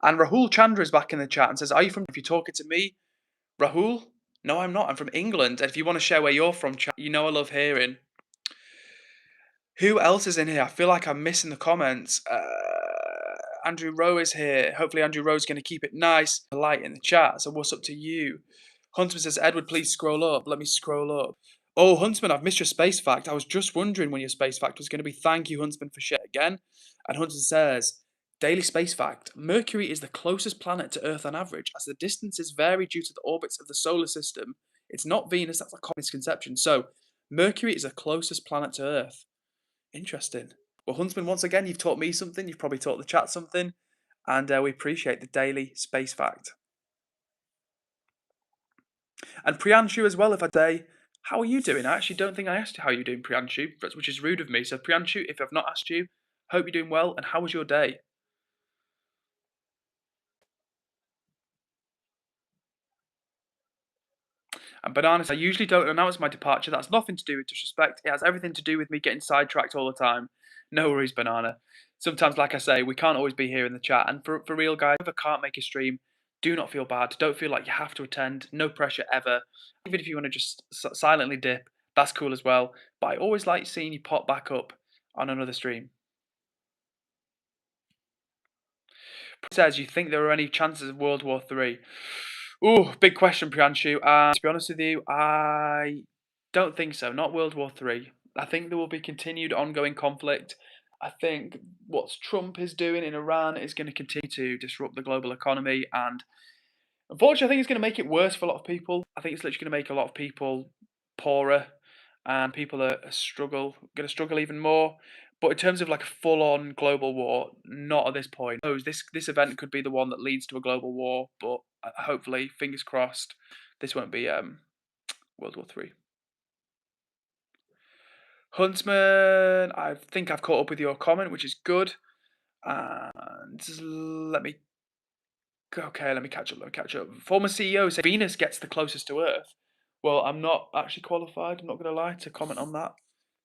And Rahul Chandra is back in the chat and says, are you from, if you're talking to me, Rahul? No, I'm not. I'm from England. And if you want to share where you're from, chat, you know I love hearing. Who else is in here? I feel like I'm missing the comments. Andrew Rowe is here. Hopefully Andrew Rowe's going to keep it nice, polite in the chat. So what's up to you? Huntsman says, Edward, please scroll up. Let me scroll up. Oh, Huntsman, I've missed your space fact. I was just wondering when your space fact was going to be. Thank you, Huntsman, for sharing again. And Huntsman says, daily space fact. Mercury is the closest planet to Earth on average. As the distances vary due to the orbits of the solar system, it's not Venus. That's a common misconception. So Mercury is the closest planet to Earth. Interesting. Well, Huntsman, once again, you've taught me something. You've probably taught the chat something. And we appreciate the daily space fact. And Priyanshu as well, if I say, how are you doing? I actually don't think I asked you how you're doing, Priyanshu, which is rude of me. So Priyanshu, if I've not asked you, hope you're doing well. And how was your day? And Banana says, I usually don't announce my departure. That's nothing to do with disrespect. It has everything to do with me getting sidetracked all the time. No worries, Banana. Sometimes, like I say, we can't always be here in the chat. And for real, guys, if I can't make a stream, do not feel bad. Don't feel like you have to attend. No pressure ever. Even if you want to just silently dip, that's cool as well. But I always like seeing you pop back up on another stream. Says, you think there are any chances of World War III? Ooh, big question, Priyanshu. To be honest with you, I don't think so. Not World War III. I think there will be continued ongoing conflict. I think what Trump is doing in Iran is going to continue to disrupt the global economy. And unfortunately, I think it's going to make it worse for a lot of people. I think it's literally going to make a lot of people poorer. And people are going to struggle even more. But in terms of like a full-on global war, not at this point. This event could be the one that leads to a global war, but hopefully, fingers crossed, this won't be World War III. Huntsman, I think I've caught up with your comment, which is good. And let me catch up. Former CEO said Venus gets the closest to Earth. Well, I'm not actually qualified, I'm not going to lie, to comment on that.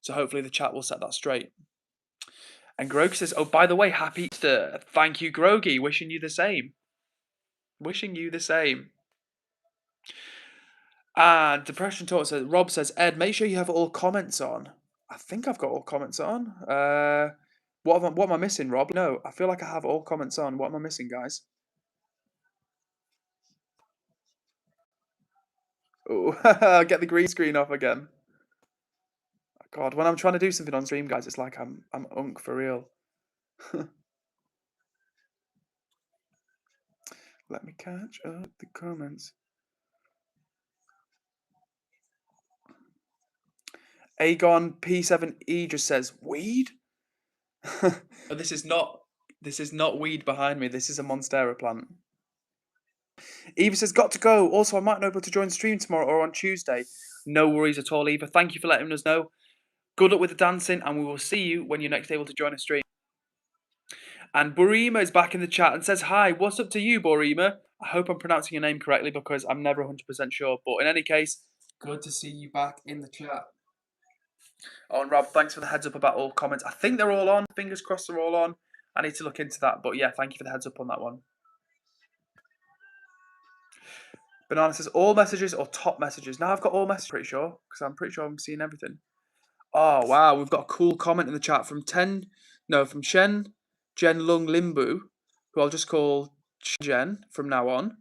So hopefully the chat will set that straight. And Grog says, oh, by the way, happy Easter. Thank you, Grogy. Wishing you the same. Wishing you the same. And Depression Talk says, Rob says, Ed, make sure you have all comments on. I think I've got all comments on. What am I missing, Rob? No, I feel like I have all comments on. What am I missing, guys? Oh, get the green screen off again. God, when I'm trying to do something on stream, guys, it's like I'm unk for real. Let me catch up the comments. Aegon P7E just says weed. This is not weed behind me. This is a Monstera plant. Eva says, got to go. Also, I might not be able to join the stream tomorrow or on Tuesday. No worries at all, Eva. Thank you for letting us know. Good luck with the dancing, and we will see you when you're next able to join a stream. And Borima is back in the chat and says, hi, what's up to you, Borima? I hope I'm pronouncing your name correctly because I'm never 100% sure. But in any case, good to see you back in the chat. Oh, and Rob, thanks for the heads up about all comments. I think they're all on. Fingers crossed they're all on. I need to look into that. But yeah, thank you for the heads up on that one. Banana says, all messages or top messages? Now I've got all messages, pretty sure, because I'm pretty sure I'm seeing everything. Oh, wow. We've got a cool comment in the chat from Shen Jen Lung Limbu, who I'll just call Jen from now on.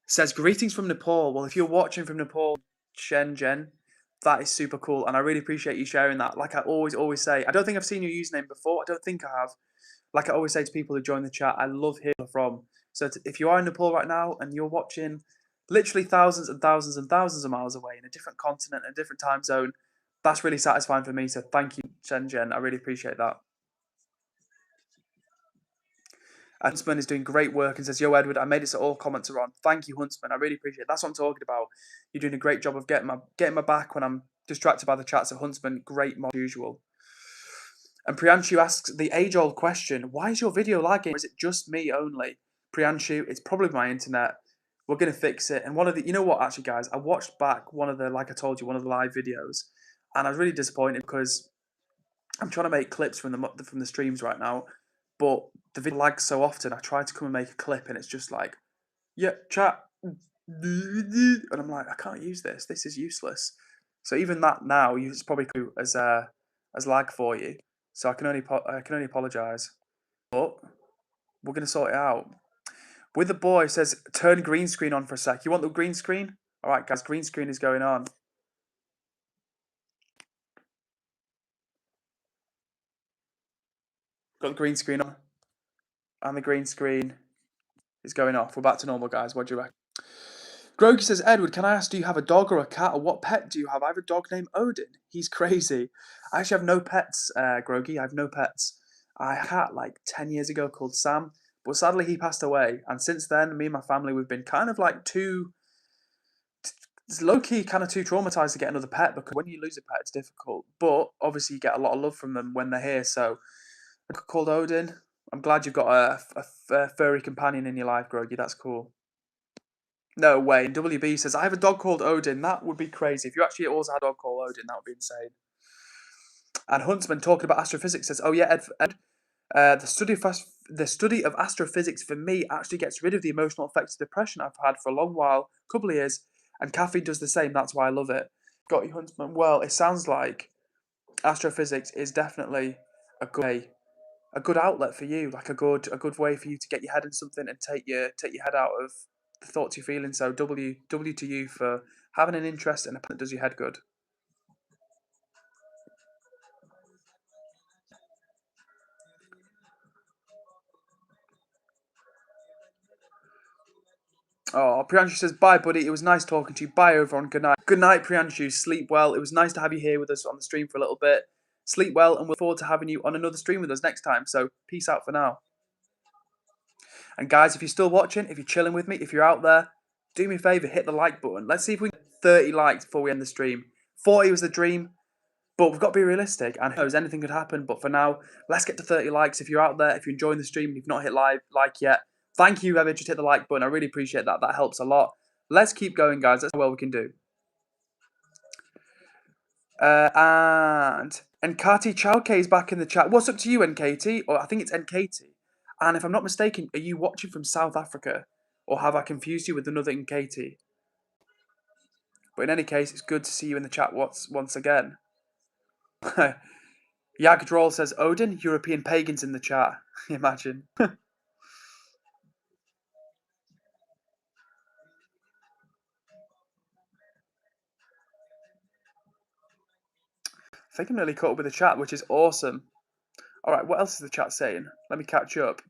Says, greetings from Nepal. Well, if you're watching from Nepal, Jen, that is super cool. And I really appreciate you sharing that. Like I always say, I don't think I've seen your username before. I don't think I have. Like I always say to people who join the chat, I love hearing from. So if you are in Nepal right now and you're watching literally thousands and thousands and thousands of miles away in a different continent, a different time zone, that's really satisfying for me. So thank you, Jen. I really appreciate that. Huntsman is doing great work and says, yo, Edward, I made it so all comments are on. Thank you, Huntsman. I really appreciate it. That's what I'm talking about. You're doing a great job of getting my back when I'm distracted by the chats. So Huntsman, great mod as usual. And Priyanshu asks the age-old question, why is your video lagging? Or is it just me only? Priyanshu, it's probably my internet. We're going to fix it. And you know what, actually, guys, I watched back one of the live videos, and I was really disappointed because I'm trying to make clips from the streams right now, but the video lags so often. I tried to come and make a clip, and it's just like, yeah, chat, and I'm like, I can't use this. This is useless. So even that now, it's probably as lag for you. So I can only apologise, but we're gonna sort it out. With the boy says, turn green screen on for a sec. You want the green screen? All right, guys, green screen is going on. Got the green screen on, and the green screen is going off. We're back to normal, guys. What do you reckon? Grogy says, Edward, can I ask, do you have a dog or a cat, or what pet do you have? I have a dog named Odin. He's crazy. I actually have no pets, Grogy. I have no pets. I had a cat like 10 years ago called Sam, but sadly he passed away. And since then, me and my family, we've been kind of like low-key kind of too traumatized to get another pet, because when you lose a pet, it's difficult. But obviously you get a lot of love from them when they're here. So called Odin. I'm glad you've got a furry companion in your life, Grogy. That's cool. No way. WB says, I have a dog called Odin. That would be crazy. If you actually also had a dog called Odin, that would be insane. And Huntsman, talking about astrophysics, says, oh yeah, Ed, the study of astrophysics for me actually gets rid of the emotional effects of depression I've had for a long while, couple of years, and caffeine does the same. That's why I love it. Got you, Huntsman. Well, it sounds like astrophysics is definitely a good outlet for you, like a good way for you to get your head in something and take your head out of the thoughts you're feeling. So W to you for having an interest in a that does your head good. Oh, Priyanshu says, bye, buddy. It was nice talking to you. Bye, everyone. Good night. Good night, Priyanshu. Sleep well. It was nice to have you here with us on the stream for a little bit. Sleep well, and we'll look forward to having you on another stream with us next time. So peace out for now. And guys, if you're still watching, if you're chilling with me, if you're out there, do me a favor, hit the like button. Let's see if we can get 30 likes before we end the stream. 40 was the dream, but we've got to be realistic. And who knows, anything could happen. But for now, let's get to 30 likes. If you're out there, if you're enjoying the stream and you've not hit like yet, thank you, whoever just hit the like button. I really appreciate that. That helps a lot. Let's keep going, guys. That's how well we can do. And Kati Chowke is back in the chat. What's up to you, Nkati? Or I think it's Nkati. And if I'm not mistaken, are you watching from South Africa? Or have I confused you with another Nkati? But in any case, it's good to see you in the chat once again. Yagdrol says, Odin, European pagans in the chat. Imagine. I think I'm nearly caught up with the chat, which is awesome. All right, what else is the chat saying? Let me catch up.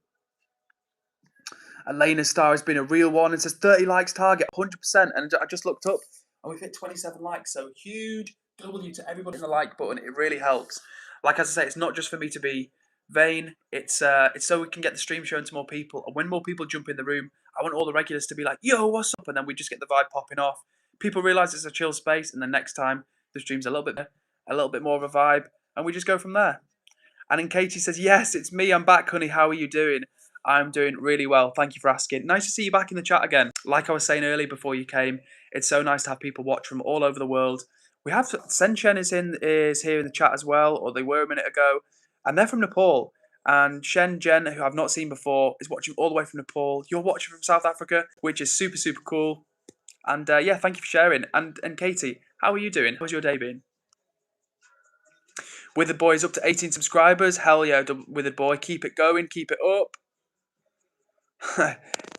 Elena Star has been a real one and says 30 likes target, 100%. And I just looked up and we've hit 27 likes. So huge W to everybody in the like button. It really helps. Like as I say, it's not just for me to be vain. It's so we can get the stream shown to more people. And when more people jump in the room, I want all the regulars to be like, yo, what's up? And then we just get the vibe popping off. People realize it's a chill space. And then next time the stream's a little bit more of a vibe. And we just go from there. And then Katie says, yes, it's me. I'm back, honey. How are you doing? I'm doing really well. Thank you for asking. Nice to see you back in the chat again. Like I was saying earlier before you came, it's so nice to have people watch from all over the world. We have Senchen is here in the chat as well, or they were a minute ago. And they're from Nepal. And Shen Jen, who I've not seen before, is watching all the way from Nepal. You're watching from South Africa, which is super, super cool. And yeah, thank you for sharing. And Katie, how are you doing? How's your day been? Withered Boy is up to 18 subscribers. Hell yeah, Withered Boy. Keep it going. Keep it up.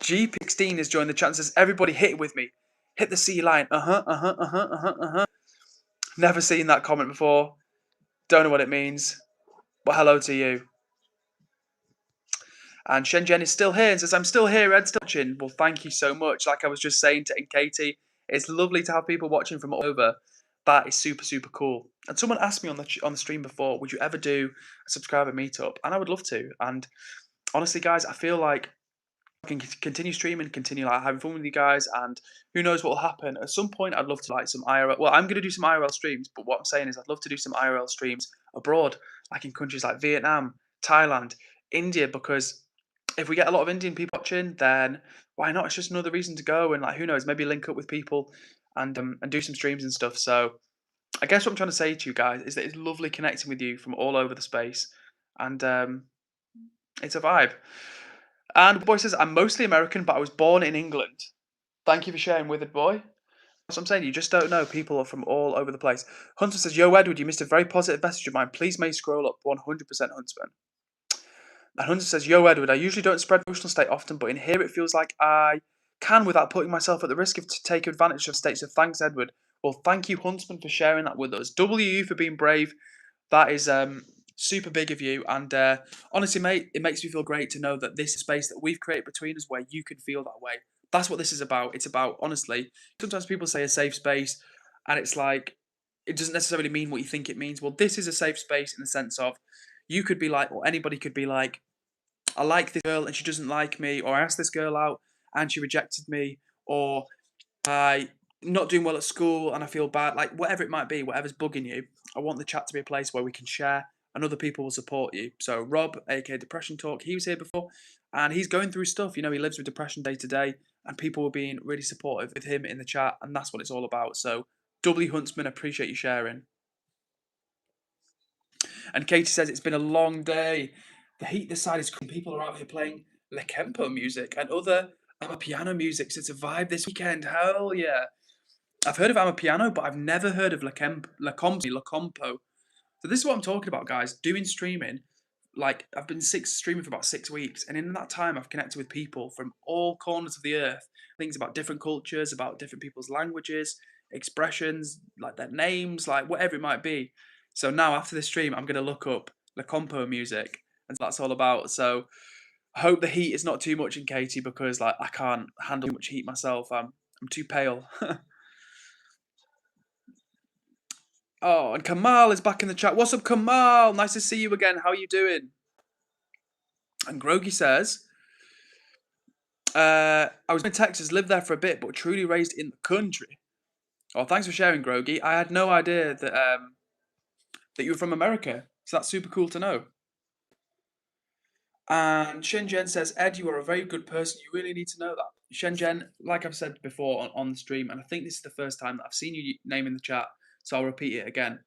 G16 has joined the chat and says, everybody hit it with me. Hit the C line. Never seen that comment before. Don't know what it means. But hello to you. And Shenzhen is still here and says, I'm still here, Ed, still watching. Well, thank you so much. Like I was just saying to Katie, it's lovely to have people watching from all over. That is super, super cool. And someone asked me on the stream before, would you ever do a subscriber meetup? And I would love to. And honestly, guys, I feel like I can continue streaming, continue like having fun with you guys, and who knows what will happen. At some point, I'd love to like some IRL. Well, I'm going to do some IRL streams, but what I'm saying is I'd love to do some IRL streams abroad, like in countries like Vietnam, Thailand, India, because if we get a lot of Indian people watching, then why not? It's just another reason to go and like who knows, maybe link up with people and do some streams and stuff. So I guess what I'm trying to say to you guys is that it's lovely connecting with you from all over the space, and it's a vibe. And Boy says, I'm mostly American, but I was born in England. Thank you for sharing, Withered Boy. That's what I'm saying. You just don't know. People are from all over the place. Hunter says, yo, Edward, you missed a very positive message of mine. Please may scroll up 100% Huntsman. And Hunter says, yo, Edward, I usually don't spread emotional state often, but in here it feels like I can without putting myself at the risk of to take advantage of state. So thanks, Edward. Well, thank you, Huntsman, for sharing that with us. W for being brave. That is super big of you. And honestly, mate, it makes me feel great to know that this space that we've created between us where you can feel that way. That's what this is about. It's about, honestly, sometimes people say a safe space, and it's like, it doesn't necessarily mean what you think it means. Well, this is a safe space in the sense of you could be like, or anybody could be like, I like this girl and she doesn't like me, or I asked this girl out and she rejected me, or I'm not doing well at school and I feel bad. Like, whatever it might be, whatever's bugging you, I want the chat to be a place where we can share and other people will support you. So Rob, aka Depression Talk, he was here before and he's going through stuff. You know, he lives with depression day to day and people were being really supportive with him in the chat, and that's what it's all about. So W Huntsman, appreciate you sharing. And Katie says, it's been a long day. The heat this side is cool. People are out here playing Lekempo music and other Amapiano music. So it's a vibe this weekend. Hell yeah. I've heard of Amapiano, but I've never heard of Lecompo. So this is what I'm talking about, guys. Doing streaming. Like, I've been streaming for about 6 weeks. And in that time, I've connected with people from all corners of the earth. Things about different cultures, about different people's languages, expressions, like their names, like whatever it might be. So now after this stream, I'm going to look up the compo music, and that's all about. So I hope the heat is not too much in Katie, because like I can't handle too much heat myself. I'm too pale. Oh, and Kamal is back in the chat. What's up, Kamal? Nice to see you again. How are you doing? And Grogi says, I was in Texas, lived there for a bit, but truly raised in the country. Oh, thanks for sharing, Grogi. I had no idea that that you were from America. So that's super cool to know. And Shenzhen says, Ed, you are a very good person. You really need to know that. Shenzhen, like I've said before on the stream, and I think this is the first time that I've seen your name in the chat, so I'll repeat it again.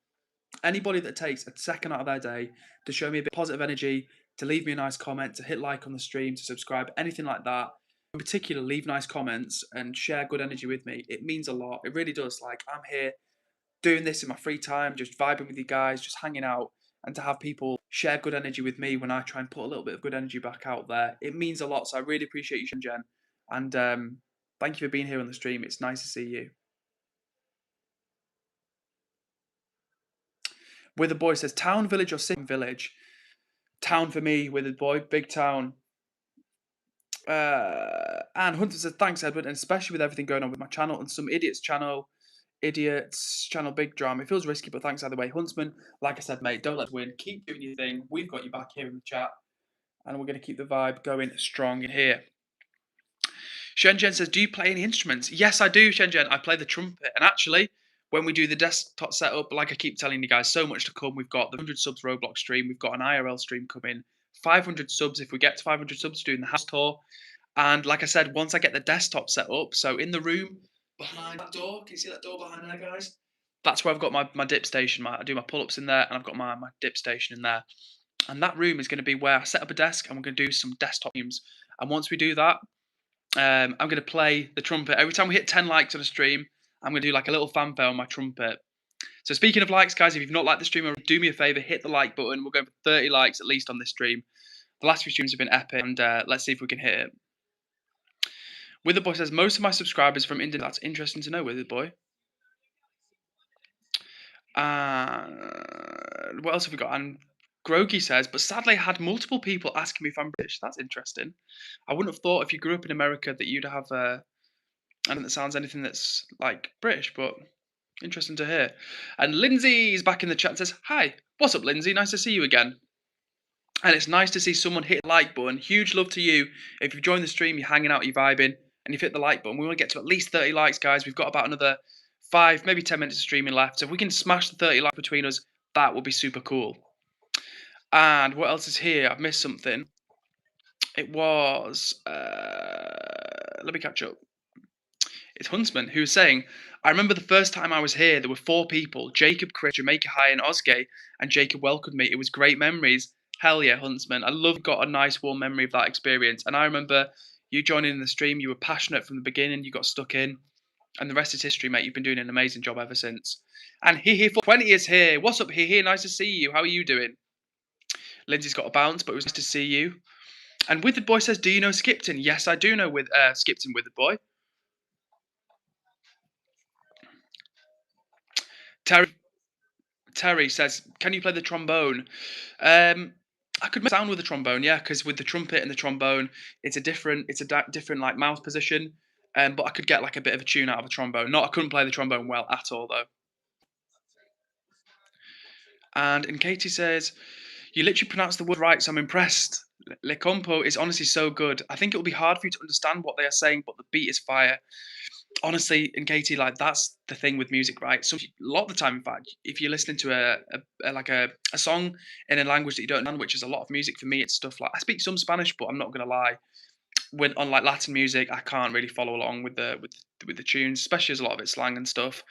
Anybody that takes a second out of their day to show me a bit of positive energy, to leave me a nice comment, to hit like on the stream, to subscribe, anything like that. In particular, leave nice comments and share good energy with me. It means a lot. It really does. Like, I'm here doing this in my free time, just vibing with you guys, just hanging out, and to have people share good energy with me when I try and put a little bit of good energy back out there, it means a lot. So I really appreciate you, Jen. And thank you for being here on the stream. It's nice to see you. With the boy says, town, village, or city? Village. Town for me, with the boy, big town. And Hunter says, thanks, Edward, and especially with everything going on with my channel and some idiots channel, big drama. It feels risky, but thanks either way. Huntsman, like I said, mate, don't let us win. Keep doing your thing. We've got you back here in the chat, and we're going to keep the vibe going strong in here. Shenzhen says, do you play any instruments? Yes, I do, Shenzhen. I play the trumpet. And actually, when we do the desktop setup, like I keep telling you guys, so much to come. We've got the 100 subs Roblox stream. We've got an IRL stream coming. 500 subs, if we get to 500 subs, doing the house tour. And like I said, once I get the desktop set up, so in the room behind that door, can you see that door behind there, guys? That's where I've got my dip station. I do my pull-ups in there, and I've got my dip station in there. And that room is going to be where I set up a desk, and we're going to do some desktop games. And once we do that, I'm going to play the trumpet. Every time we hit 10 likes on a stream, I'm going to do like a little fanfare on my trumpet. So speaking of likes, guys, if you've not liked the stream, do me a favour, hit the like button. We're going for 30 likes at least on this stream. The last few streams have been epic, and let's see if we can hit it. Witherboy says, most of my subscribers are from India. That's interesting to know, Witherboy. What else have we got? And Grogi says, but sadly I had multiple people asking me if I'm British. That's interesting. I wouldn't have thought if you grew up in America that you'd have and that sounds anything that's like British, but interesting to hear. And Lindsay is back in the chat and says, hi, what's up, Lindsay? Nice to see you again. And it's nice to see someone hit the like button. Huge love to you. If you've joined the stream, you're hanging out, you're vibing, and you've hit the like button. We want to get to at least 30 likes, guys. We've got about another 5, maybe 10 minutes of streaming left. So if we can smash the 30 likes between us, that would be super cool. And what else is here? I've missed something. It was... let me catch up. It's Huntsman who was saying, I remember the first time I was here, there were 4 people, Jacob, Chris, Jamaica High, and Osgay, and Jacob welcomed me. It was great memories. Hell yeah, Huntsman. I love got a nice warm memory of that experience. And I remember you joining in the stream, you were passionate from the beginning, you got stuck in, and the rest is history, mate. You've been doing an amazing job ever since. And Hehe420 is here. What's up, Hehe? Nice to see you. How are you doing? Lindsay's got a bounce, but it was nice to see you. And Withered Boy says, do you know Skipton? Yes, I do know Skipton, Withered Boy. Terry says, can you play the trombone? I could make sound with the trombone, yeah, because with the trumpet and the trombone, it's a different like mouth position. But I could get like a bit of a tune out of a trombone. I couldn't play the trombone well at all though. And Katie says, you literally pronounced the word right, so I'm impressed. Le Compo is honestly so good. I think it will be hard for you to understand what they are saying, but the beat is fire. Honestly, and Katie, like that's the thing with music, right? So a lot of the time, in fact, if you're listening to a song in a language that you don't know, which is a lot of music for me, it's stuff like I speak some Spanish, but I'm not gonna lie. On like Latin music, I can't really follow along with the tunes, especially as a lot of it's slang and stuff.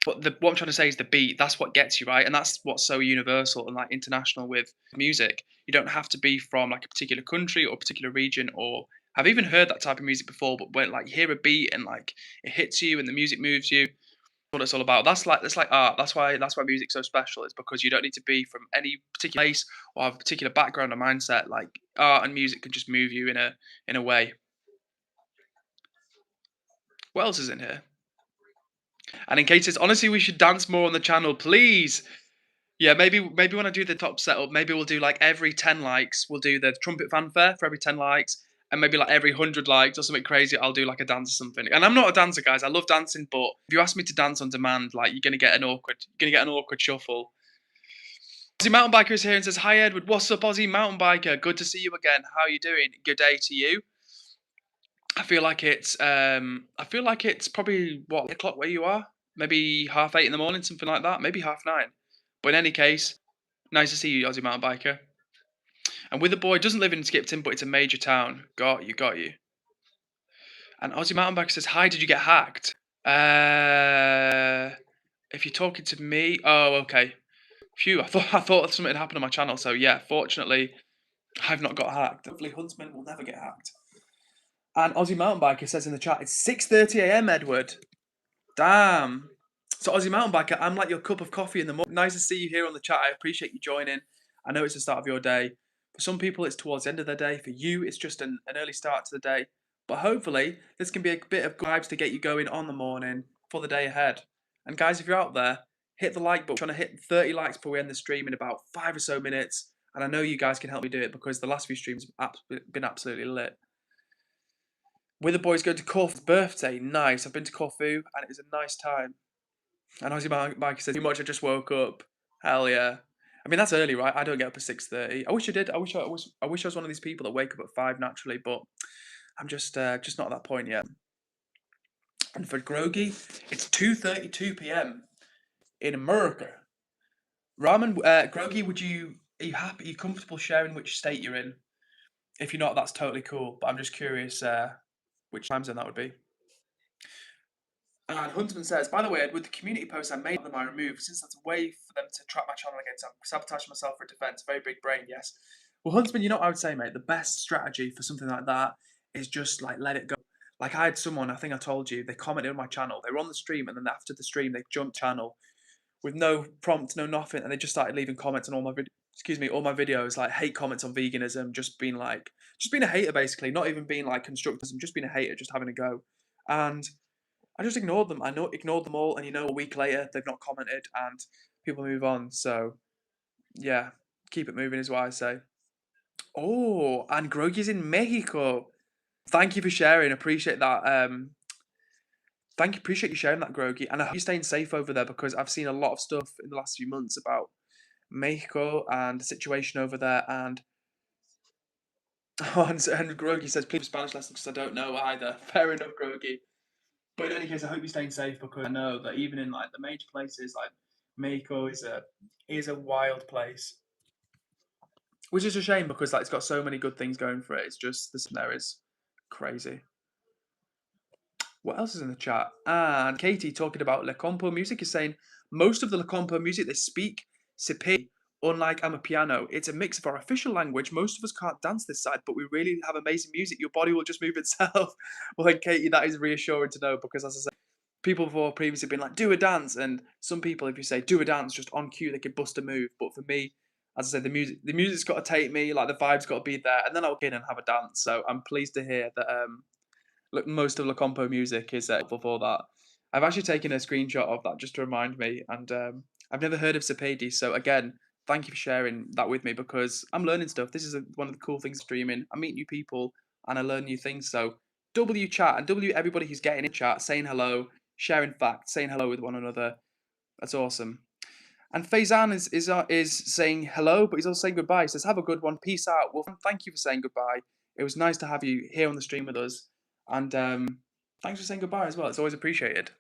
But what I'm trying to say is the beat. That's what gets you right, and that's what's so universal and like international with music. You don't have to be from like a particular country or a particular region, or I've even heard that type of music before. But when like you hear a beat and like it hits you and the music moves you, that's what it's all about. That's like art. That's why music's so special. It's because you don't need to be from any particular place or have a particular background or mindset. Like art and music can just move you in a way. What else is in here? And in case it's honestly, we should dance more on the channel, please. Yeah, maybe when I do the top setup, maybe we'll do like every 10 likes, we'll do the trumpet fanfare for every 10 likes, and maybe like every 100 likes or something crazy, I'll do like a dance or something. And I'm not a dancer, guys. I love dancing, but if you ask me to dance on demand, like you're gonna get an awkward shuffle. Aussie Mountain Biker is here and says, "Hi Edward, what's up, Aussie Mountain Biker? Good to see you again. How are you doing? Good day to you." I feel like it's probably what 8 o'clock where you are, maybe 8:30 in the morning, something like that, maybe 9:30. But in any case, nice to see you, Aussie Mountain Biker. And Witherboy doesn't live in Skipton, but it's a major town. Got you. And Aussie Mountain Biker says, "Hi, did you get hacked?" If you're talking to me, oh okay. Phew, I thought something had happened on my channel. So yeah, fortunately, I've not got hacked. Hopefully, Huntsman will never get hacked. And Aussie Mountain Biker says in the chat, it's 6:30 a.m. Edward. Damn. So Aussie Mountain Biker, I'm like your cup of coffee in the morning. Nice to see you here on the chat. I appreciate you joining. I know it's the start of your day. For some people, it's towards the end of their day. For you, it's just an early start to the day. But hopefully, this can be a bit of vibes to get you going on the morning for the day ahead. And guys, if you're out there, hit the like button. I'm trying to hit 30 likes before we end the stream in about 5 or so minutes. And I know you guys can help me do it because the last few streams have been absolutely lit. With the boys going to Corfu's birthday, nice. I've been to Corfu and it was a nice time. And Aussie Mike says, too much, I just woke up. Hell yeah. I mean, that's early, right? I don't get up at 6:30. I wish I did. I wish I was one of these people that wake up at 5 naturally, but I'm just not at that point yet. And for Groggy, it's 2:32 p.m. in America. Ramen, Groggy, are you happy? Are you comfortable sharing which state you're in? If you're not, that's totally cool. But I'm just curious which time zone that would be. And Huntsman says, by the way, with the community post I made them I removed, since that's a way for them to track my channel again, so I'm sabotaging myself for defense. Very big brain, yes. Well, Huntsman, you know what I would say, mate? The best strategy for something like that is just like let it go. Like I had someone, I think I told you, they commented on my channel. They were on the stream, and then after the stream, they jumped channel with no prompt, no nothing, and they just started leaving comments on all my all my videos, like hate comments on veganism, just being a hater basically, not even being like constructive, just being a hater, just having a go. And I just ignored them. Ignored them all, and a week later they've not commented, and people move on. So yeah, keep it moving is what I say. Oh, and Groggy's in Mexico. Thank you for sharing. Appreciate that. Appreciate you sharing that, Groggy, and I hope you're staying safe over there because I've seen a lot of stuff in the last few months about Mexico and the situation over there. And and Groggy says, please Spanish lessons because I don't know either. Fair enough, Groggy. But in any case, I hope you're staying safe because I know that even in like the major places, like Mexico is a wild place, which is a shame because like it's got so many good things going for it. It's just this there is crazy. What else is in the chat? And Katie talking about Le Compo music is saying most of the Le Compo music they speak Sipi, unlike Amapiano. It's a mix of our official language. Most of us can't dance this side, but we really have amazing music. Your body will just move itself. Well, then, Katie, that is reassuring to know because, as I said, people before previously been like, do a dance. And some people, if you say do a dance just on cue, they can bust a move. But for me, as I said, the music's got to take me, like the vibe's got to be there, and then I'll get in and have a dance. So I'm pleased to hear that look, most of La Compo music is for that. I've actually taken a screenshot of that just to remind me, and I've never heard of Cepedi. So again, thank you for sharing that with me because I'm learning stuff. This is one of the cool things of streaming. I meet new people and I learn new things. So W chat and W everybody who's getting in chat, saying hello, sharing facts, saying hello with one another. That's awesome. And Faizan is saying hello, but he's also saying goodbye. He says, have a good one. Peace out. Well, thank you for saying goodbye. It was nice to have you here on the stream with us. And thanks for saying goodbye as well. It's always appreciated.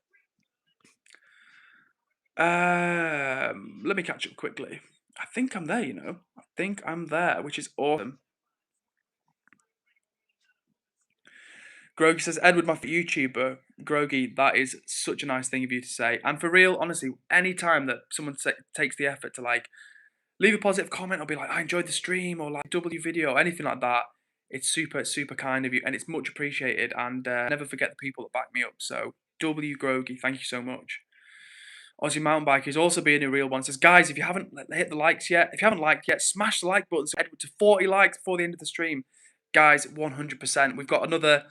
Let me catch up quickly. I think I'm there, I think I'm there, which is awesome. Groggy says, Edward, my YouTuber. Groggy, that is such a nice thing of you to say. And for real, honestly, any time that someone takes the effort to like leave a positive comment or be like, I enjoyed the stream or like W video or anything like that, it's super, super kind of you and it's much appreciated. And never forget the people that back me up. So W Groggy, thank you so much. Aussie Mountain Bike is also being a real one. Says, guys, if you haven't hit the likes yet, if you haven't liked yet, smash the like button. So Edward to 40 likes before the end of the stream. Guys, 100%. We've got another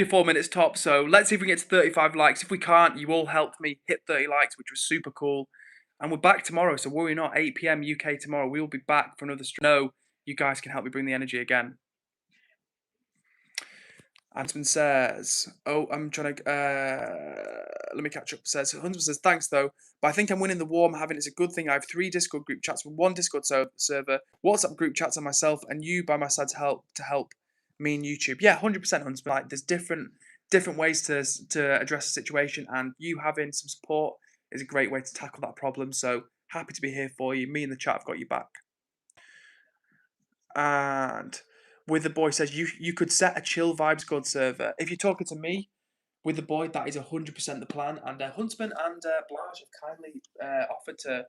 4 minutes top. So let's see if we can get to 35 likes. If we can't, you all helped me hit 30 likes, which was super cool. And we're back tomorrow. So worry not, 8 p.m. UK tomorrow. We will be back for another stream. No, you guys can help me bring the energy again. Huntsman says, oh, I'm trying to, let me catch up. Huntsman says, thanks though, but I think I'm winning the war I'm having. It's a good thing. I have 3 Discord group chats with 1 Discord server, WhatsApp group chats on myself, and you by my side to help me in YouTube. Yeah, 100% Huntsman. Like, there's different ways to address the situation, and you having some support is a great way to tackle that problem. So happy to be here for you. Me and the chat have got you back. And with the boy says you could set a chill vibes Discord server. If you're talking to me, with the boy, that is 100% the plan. And Huntsman and Blanche have kindly offered to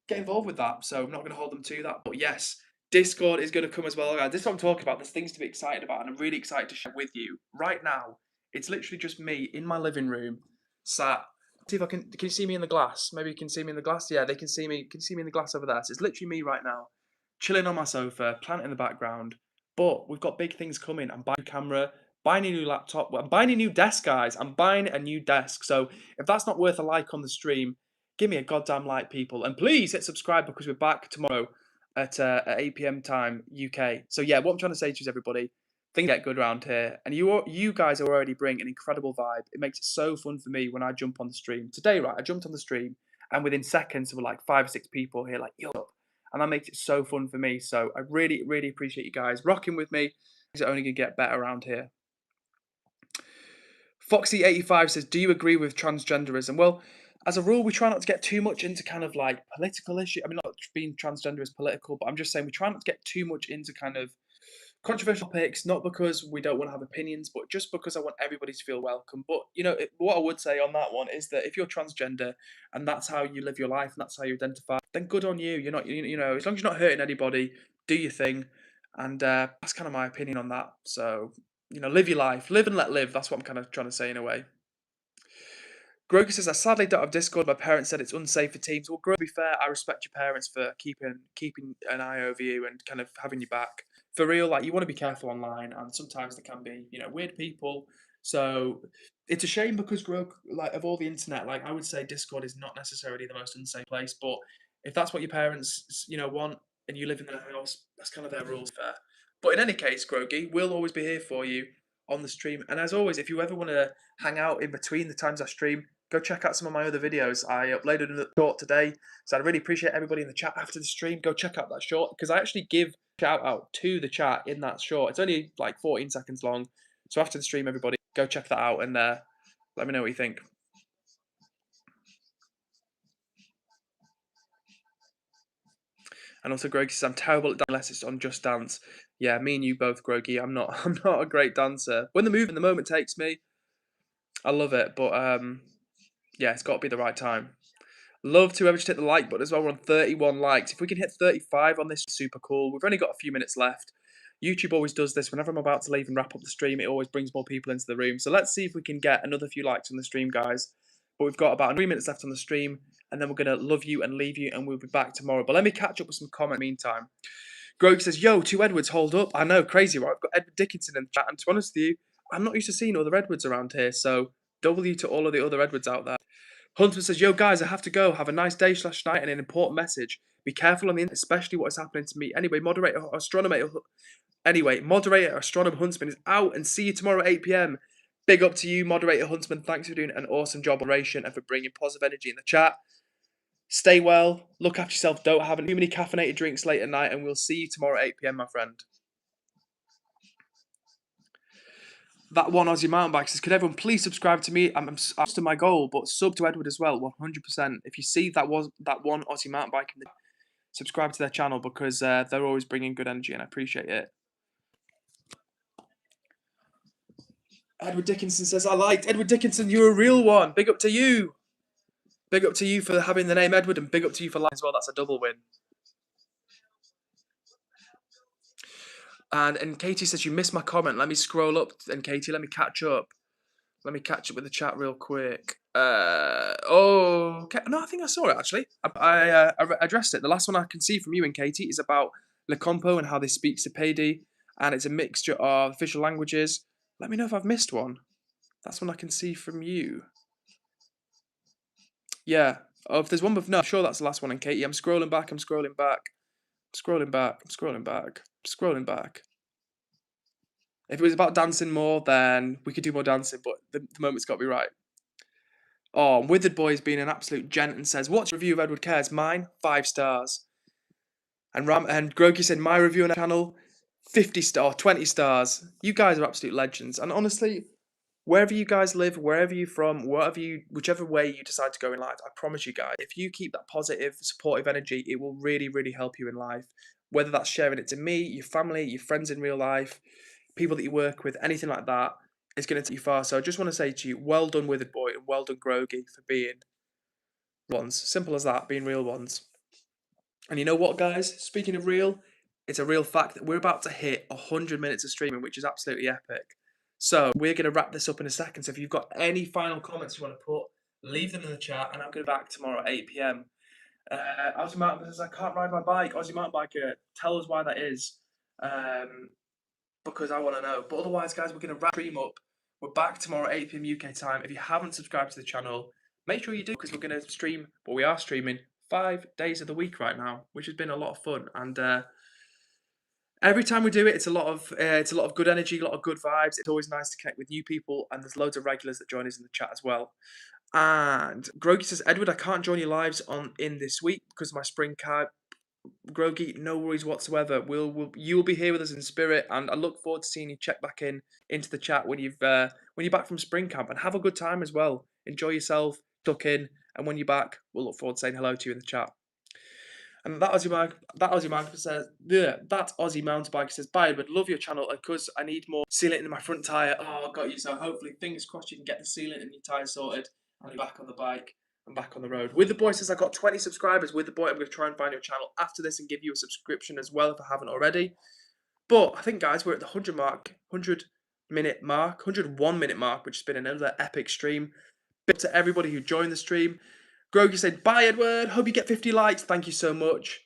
get involved with that. So I'm not going to hold them to that. But yes, Discord is going to come as well, guys. This is what I'm talking about. There's things to be excited about, and I'm really excited to share with you. Right now, it's literally just me in my living room, sat. See if I can. Can you see me in the glass? Maybe you can see me in the glass. Yeah, they can see me. Can you see me in the glass over there? So it's literally me right now, chilling on my sofa, plant in the background. But we've got big things coming. I'm buying a camera, buying a new laptop. I'm buying a new desk, guys. I'm buying a new desk. So if that's not worth a like on the stream, give me a goddamn like, people. And please hit subscribe because we're back tomorrow at 8 p.m. time, UK. So yeah, what I'm trying to say to you is, everybody, things get good around here. And you guys already bring an incredible vibe. It makes it so fun for me when I jump on the stream. Today, right, I jumped on the stream and within seconds there were like 5 or 6 people here like, yo, and that makes it so fun for me. So I really, really appreciate you guys rocking with me. It's only going to get better around here. Foxy85 says, do you agree with transgenderism? Well, as a rule, we try not to get too much into kind of like political issue. I mean, not being transgender is political, but I'm just saying we try not to get too much into kind of controversial topics, not because we don't want to have opinions, but just because I want everybody to feel welcome. But, what I would say on that one is that if you're transgender and that's how you live your life and that's how you identify, then good on you. You're not, as long as you're not hurting anybody, do your thing. And that's kind of my opinion on that. So, live your life, live and let live. That's what I'm kind of trying to say in a way. Grogu says, I sadly don't have Discord. My parents said it's unsafe for teens. Well, Grogu, to be fair, I respect your parents for keeping an eye over you and kind of having your back. For real, like, you want to be careful online, and sometimes there can be, weird people. So it's a shame because Grogu, like, of all the internet, like, I would say Discord is not necessarily the most unsafe place. But if that's what your parents, want, and you live in their house, that's kind of their rules. Fair. But in any case, Grogi, we'll always be here for you on the stream. And as always, if you ever want to hang out in between the times I stream, go check out some of my other videos. I uploaded a short today, so I'd really appreciate everybody in the chat after the stream. Go check out that short because I actually give a shout out to the chat in that short. It's only like 14 seconds long. So after the stream, everybody, go check that out and let me know what you think. And also, Greg says, I'm terrible at dancing unless it's on Just Dance. Yeah, me and you both, Grogi. I'm not a great dancer. When the moment takes me, I love it. But yeah, it's got to be the right time. Love to just hit the like button as well. We're on 31 likes. If we can hit 35 on this, super cool. We've only got a few minutes left. YouTube always does this. Whenever I'm about to leave and wrap up the stream, it always brings more people into the room. So let's see if we can get another few likes on the stream, guys. But we've got about 3 minutes left on the stream, and then we're going to love you and leave you, and we'll be back tomorrow. But let me catch up with some comments in the meantime. Greg says, yo, 2 Edwards, hold up. I know, crazy, right? I've got Edward Dickinson in the chat, and to be honest with you, I'm not used to seeing other Edwards around here, so W to all of the other Edwards out there. Huntsman says, yo, guys, I have to go. Have a nice day / night and an important message. Be careful on the internet, especially what is happening to me. Anyway, moderator astronomer Huntsman is out, and see you tomorrow at 8 p.m. Big up to you, moderator Huntsman. Thanks for doing an awesome job on moderation and for bringing positive energy in the chat. Stay well, look after yourself, don't have too many caffeinated drinks late at night, and we'll see you tomorrow at 8 p.m, my friend. That one Aussie mountain bike says, could everyone please subscribe to me? I'm to my goal, but sub to Edward as well, 100%. If you see that one Aussie mountain bike, subscribe to their channel because they're always bringing good energy, and I appreciate it. Edward Dickinson says, I liked Edward Dickinson. You're a real one. Big up to you. Big up to you for having the name Edward, and big up to you for liking as well. That's a double win. And Katie says, you missed my comment. Let me scroll up. And Katie, let me catch up. Let me catch up with the chat real quick. No, I think I saw it, actually. I addressed it. The last one I can see from you and Katie is about Le Compo and how they speak Sepedi. And it's a mixture of official languages. Let me know if I've missed one. That's one I can see from you. Yeah. Oh, if there's one no, I'm sure that's the last one. And Katie, I'm scrolling back. Scrolling back. If it was about dancing more, then we could do more dancing, but the moment's got to be right. Oh, Withered Boy's been an absolute gent and says, what's your review of EdwardCares? Mine, 5 stars. And Grogi said, my review on the channel, 20 stars. You guys are absolute legends. And honestly, wherever you guys live, wherever you're from, whichever way you decide to go in life, I promise you guys, if you keep that positive, supportive energy, it will really, really help you in life. Whether that's sharing it to me, your family, your friends in real life, people that you work with, anything like that, is going to take you far. So I just want to say to you, well done, Withered Boy, and well done, Grogi, for being ones. Simple as that, being real ones. And you know what, guys? Speaking of real, it's a real fact that we're about to hit 100 minutes of streaming, which is absolutely epic. So we're going to wrap this up in a second. So if you've got any final comments you want to put, leave them in the chat, and I'm going to be back tomorrow at 8 p.m. Aussie Mountain says, I can't ride my bike. Aussie Mountain Biker, tell us why that is. Because I want to know. But otherwise, guys, we're going to wrap the stream up. We're back tomorrow at 8 p.m. UK time. If you haven't subscribed to the channel, make sure you do, because we're going to stream, but we are streaming 5 days of the week right now, which has been a lot of fun. And every time we do it, it's a lot of good energy, a lot of good vibes. It's always nice to connect with new people, and there's loads of regulars that join us in the chat as well. And Grogi says, Edward, I can't join your lives in this week because of my spring camp. Grogi, no worries whatsoever. You will be here with us in spirit, and I look forward to seeing you check back into the chat when you're back from spring camp, and have a good time as well. Enjoy yourself, tuck in, and when you're back, we'll look forward to saying hello to you in the chat. And that Aussie mountain biker says, bye, Edward, love your channel, and because I need more sealant in my front tyre. Oh, got you. So hopefully, fingers crossed, you can get the sealant in your tyre sorted, and you're back on the bike and back on the road. With the boy says, I got 20 subscribers. With the boy, I'm going to try and find your channel after this and give you a subscription as well if I haven't already. But I think, guys, we're at the 100-minute mark, 101-minute mark, which has been another epic stream. Big up to everybody who joined the stream. Grogi said, bye, Edward. Hope you get 50 likes. Thank you so much.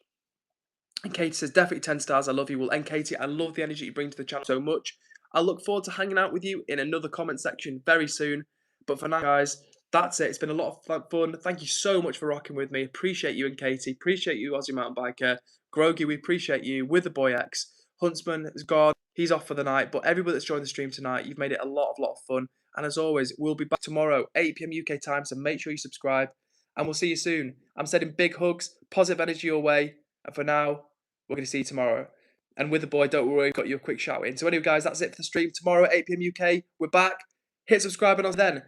And Katie says, definitely 10 stars. I love you. Well, and Katie, I love the energy you bring to the channel so much. I look forward to hanging out with you in another comment section very soon. But for now, guys, that's it. It's been a lot of fun. Thank you so much for rocking with me. Appreciate you and Katie. Appreciate you, Aussie Mountain Biker. Grogi, we appreciate you. With the Boy X. Huntsman is gone. He's off for the night. But everybody that's joined the stream tonight, you've made it a lot of fun. And as always, we'll be back tomorrow, 8 p.m. UK time. So make sure you subscribe. And we'll see you soon. I'm sending big hugs, positive energy your way. And for now, we're going to see you tomorrow. And with the boy, don't worry, got you a quick shout in. So anyway, guys, that's it for the stream. Tomorrow at 8 p.m. UK, we're back. Hit subscribe and on then.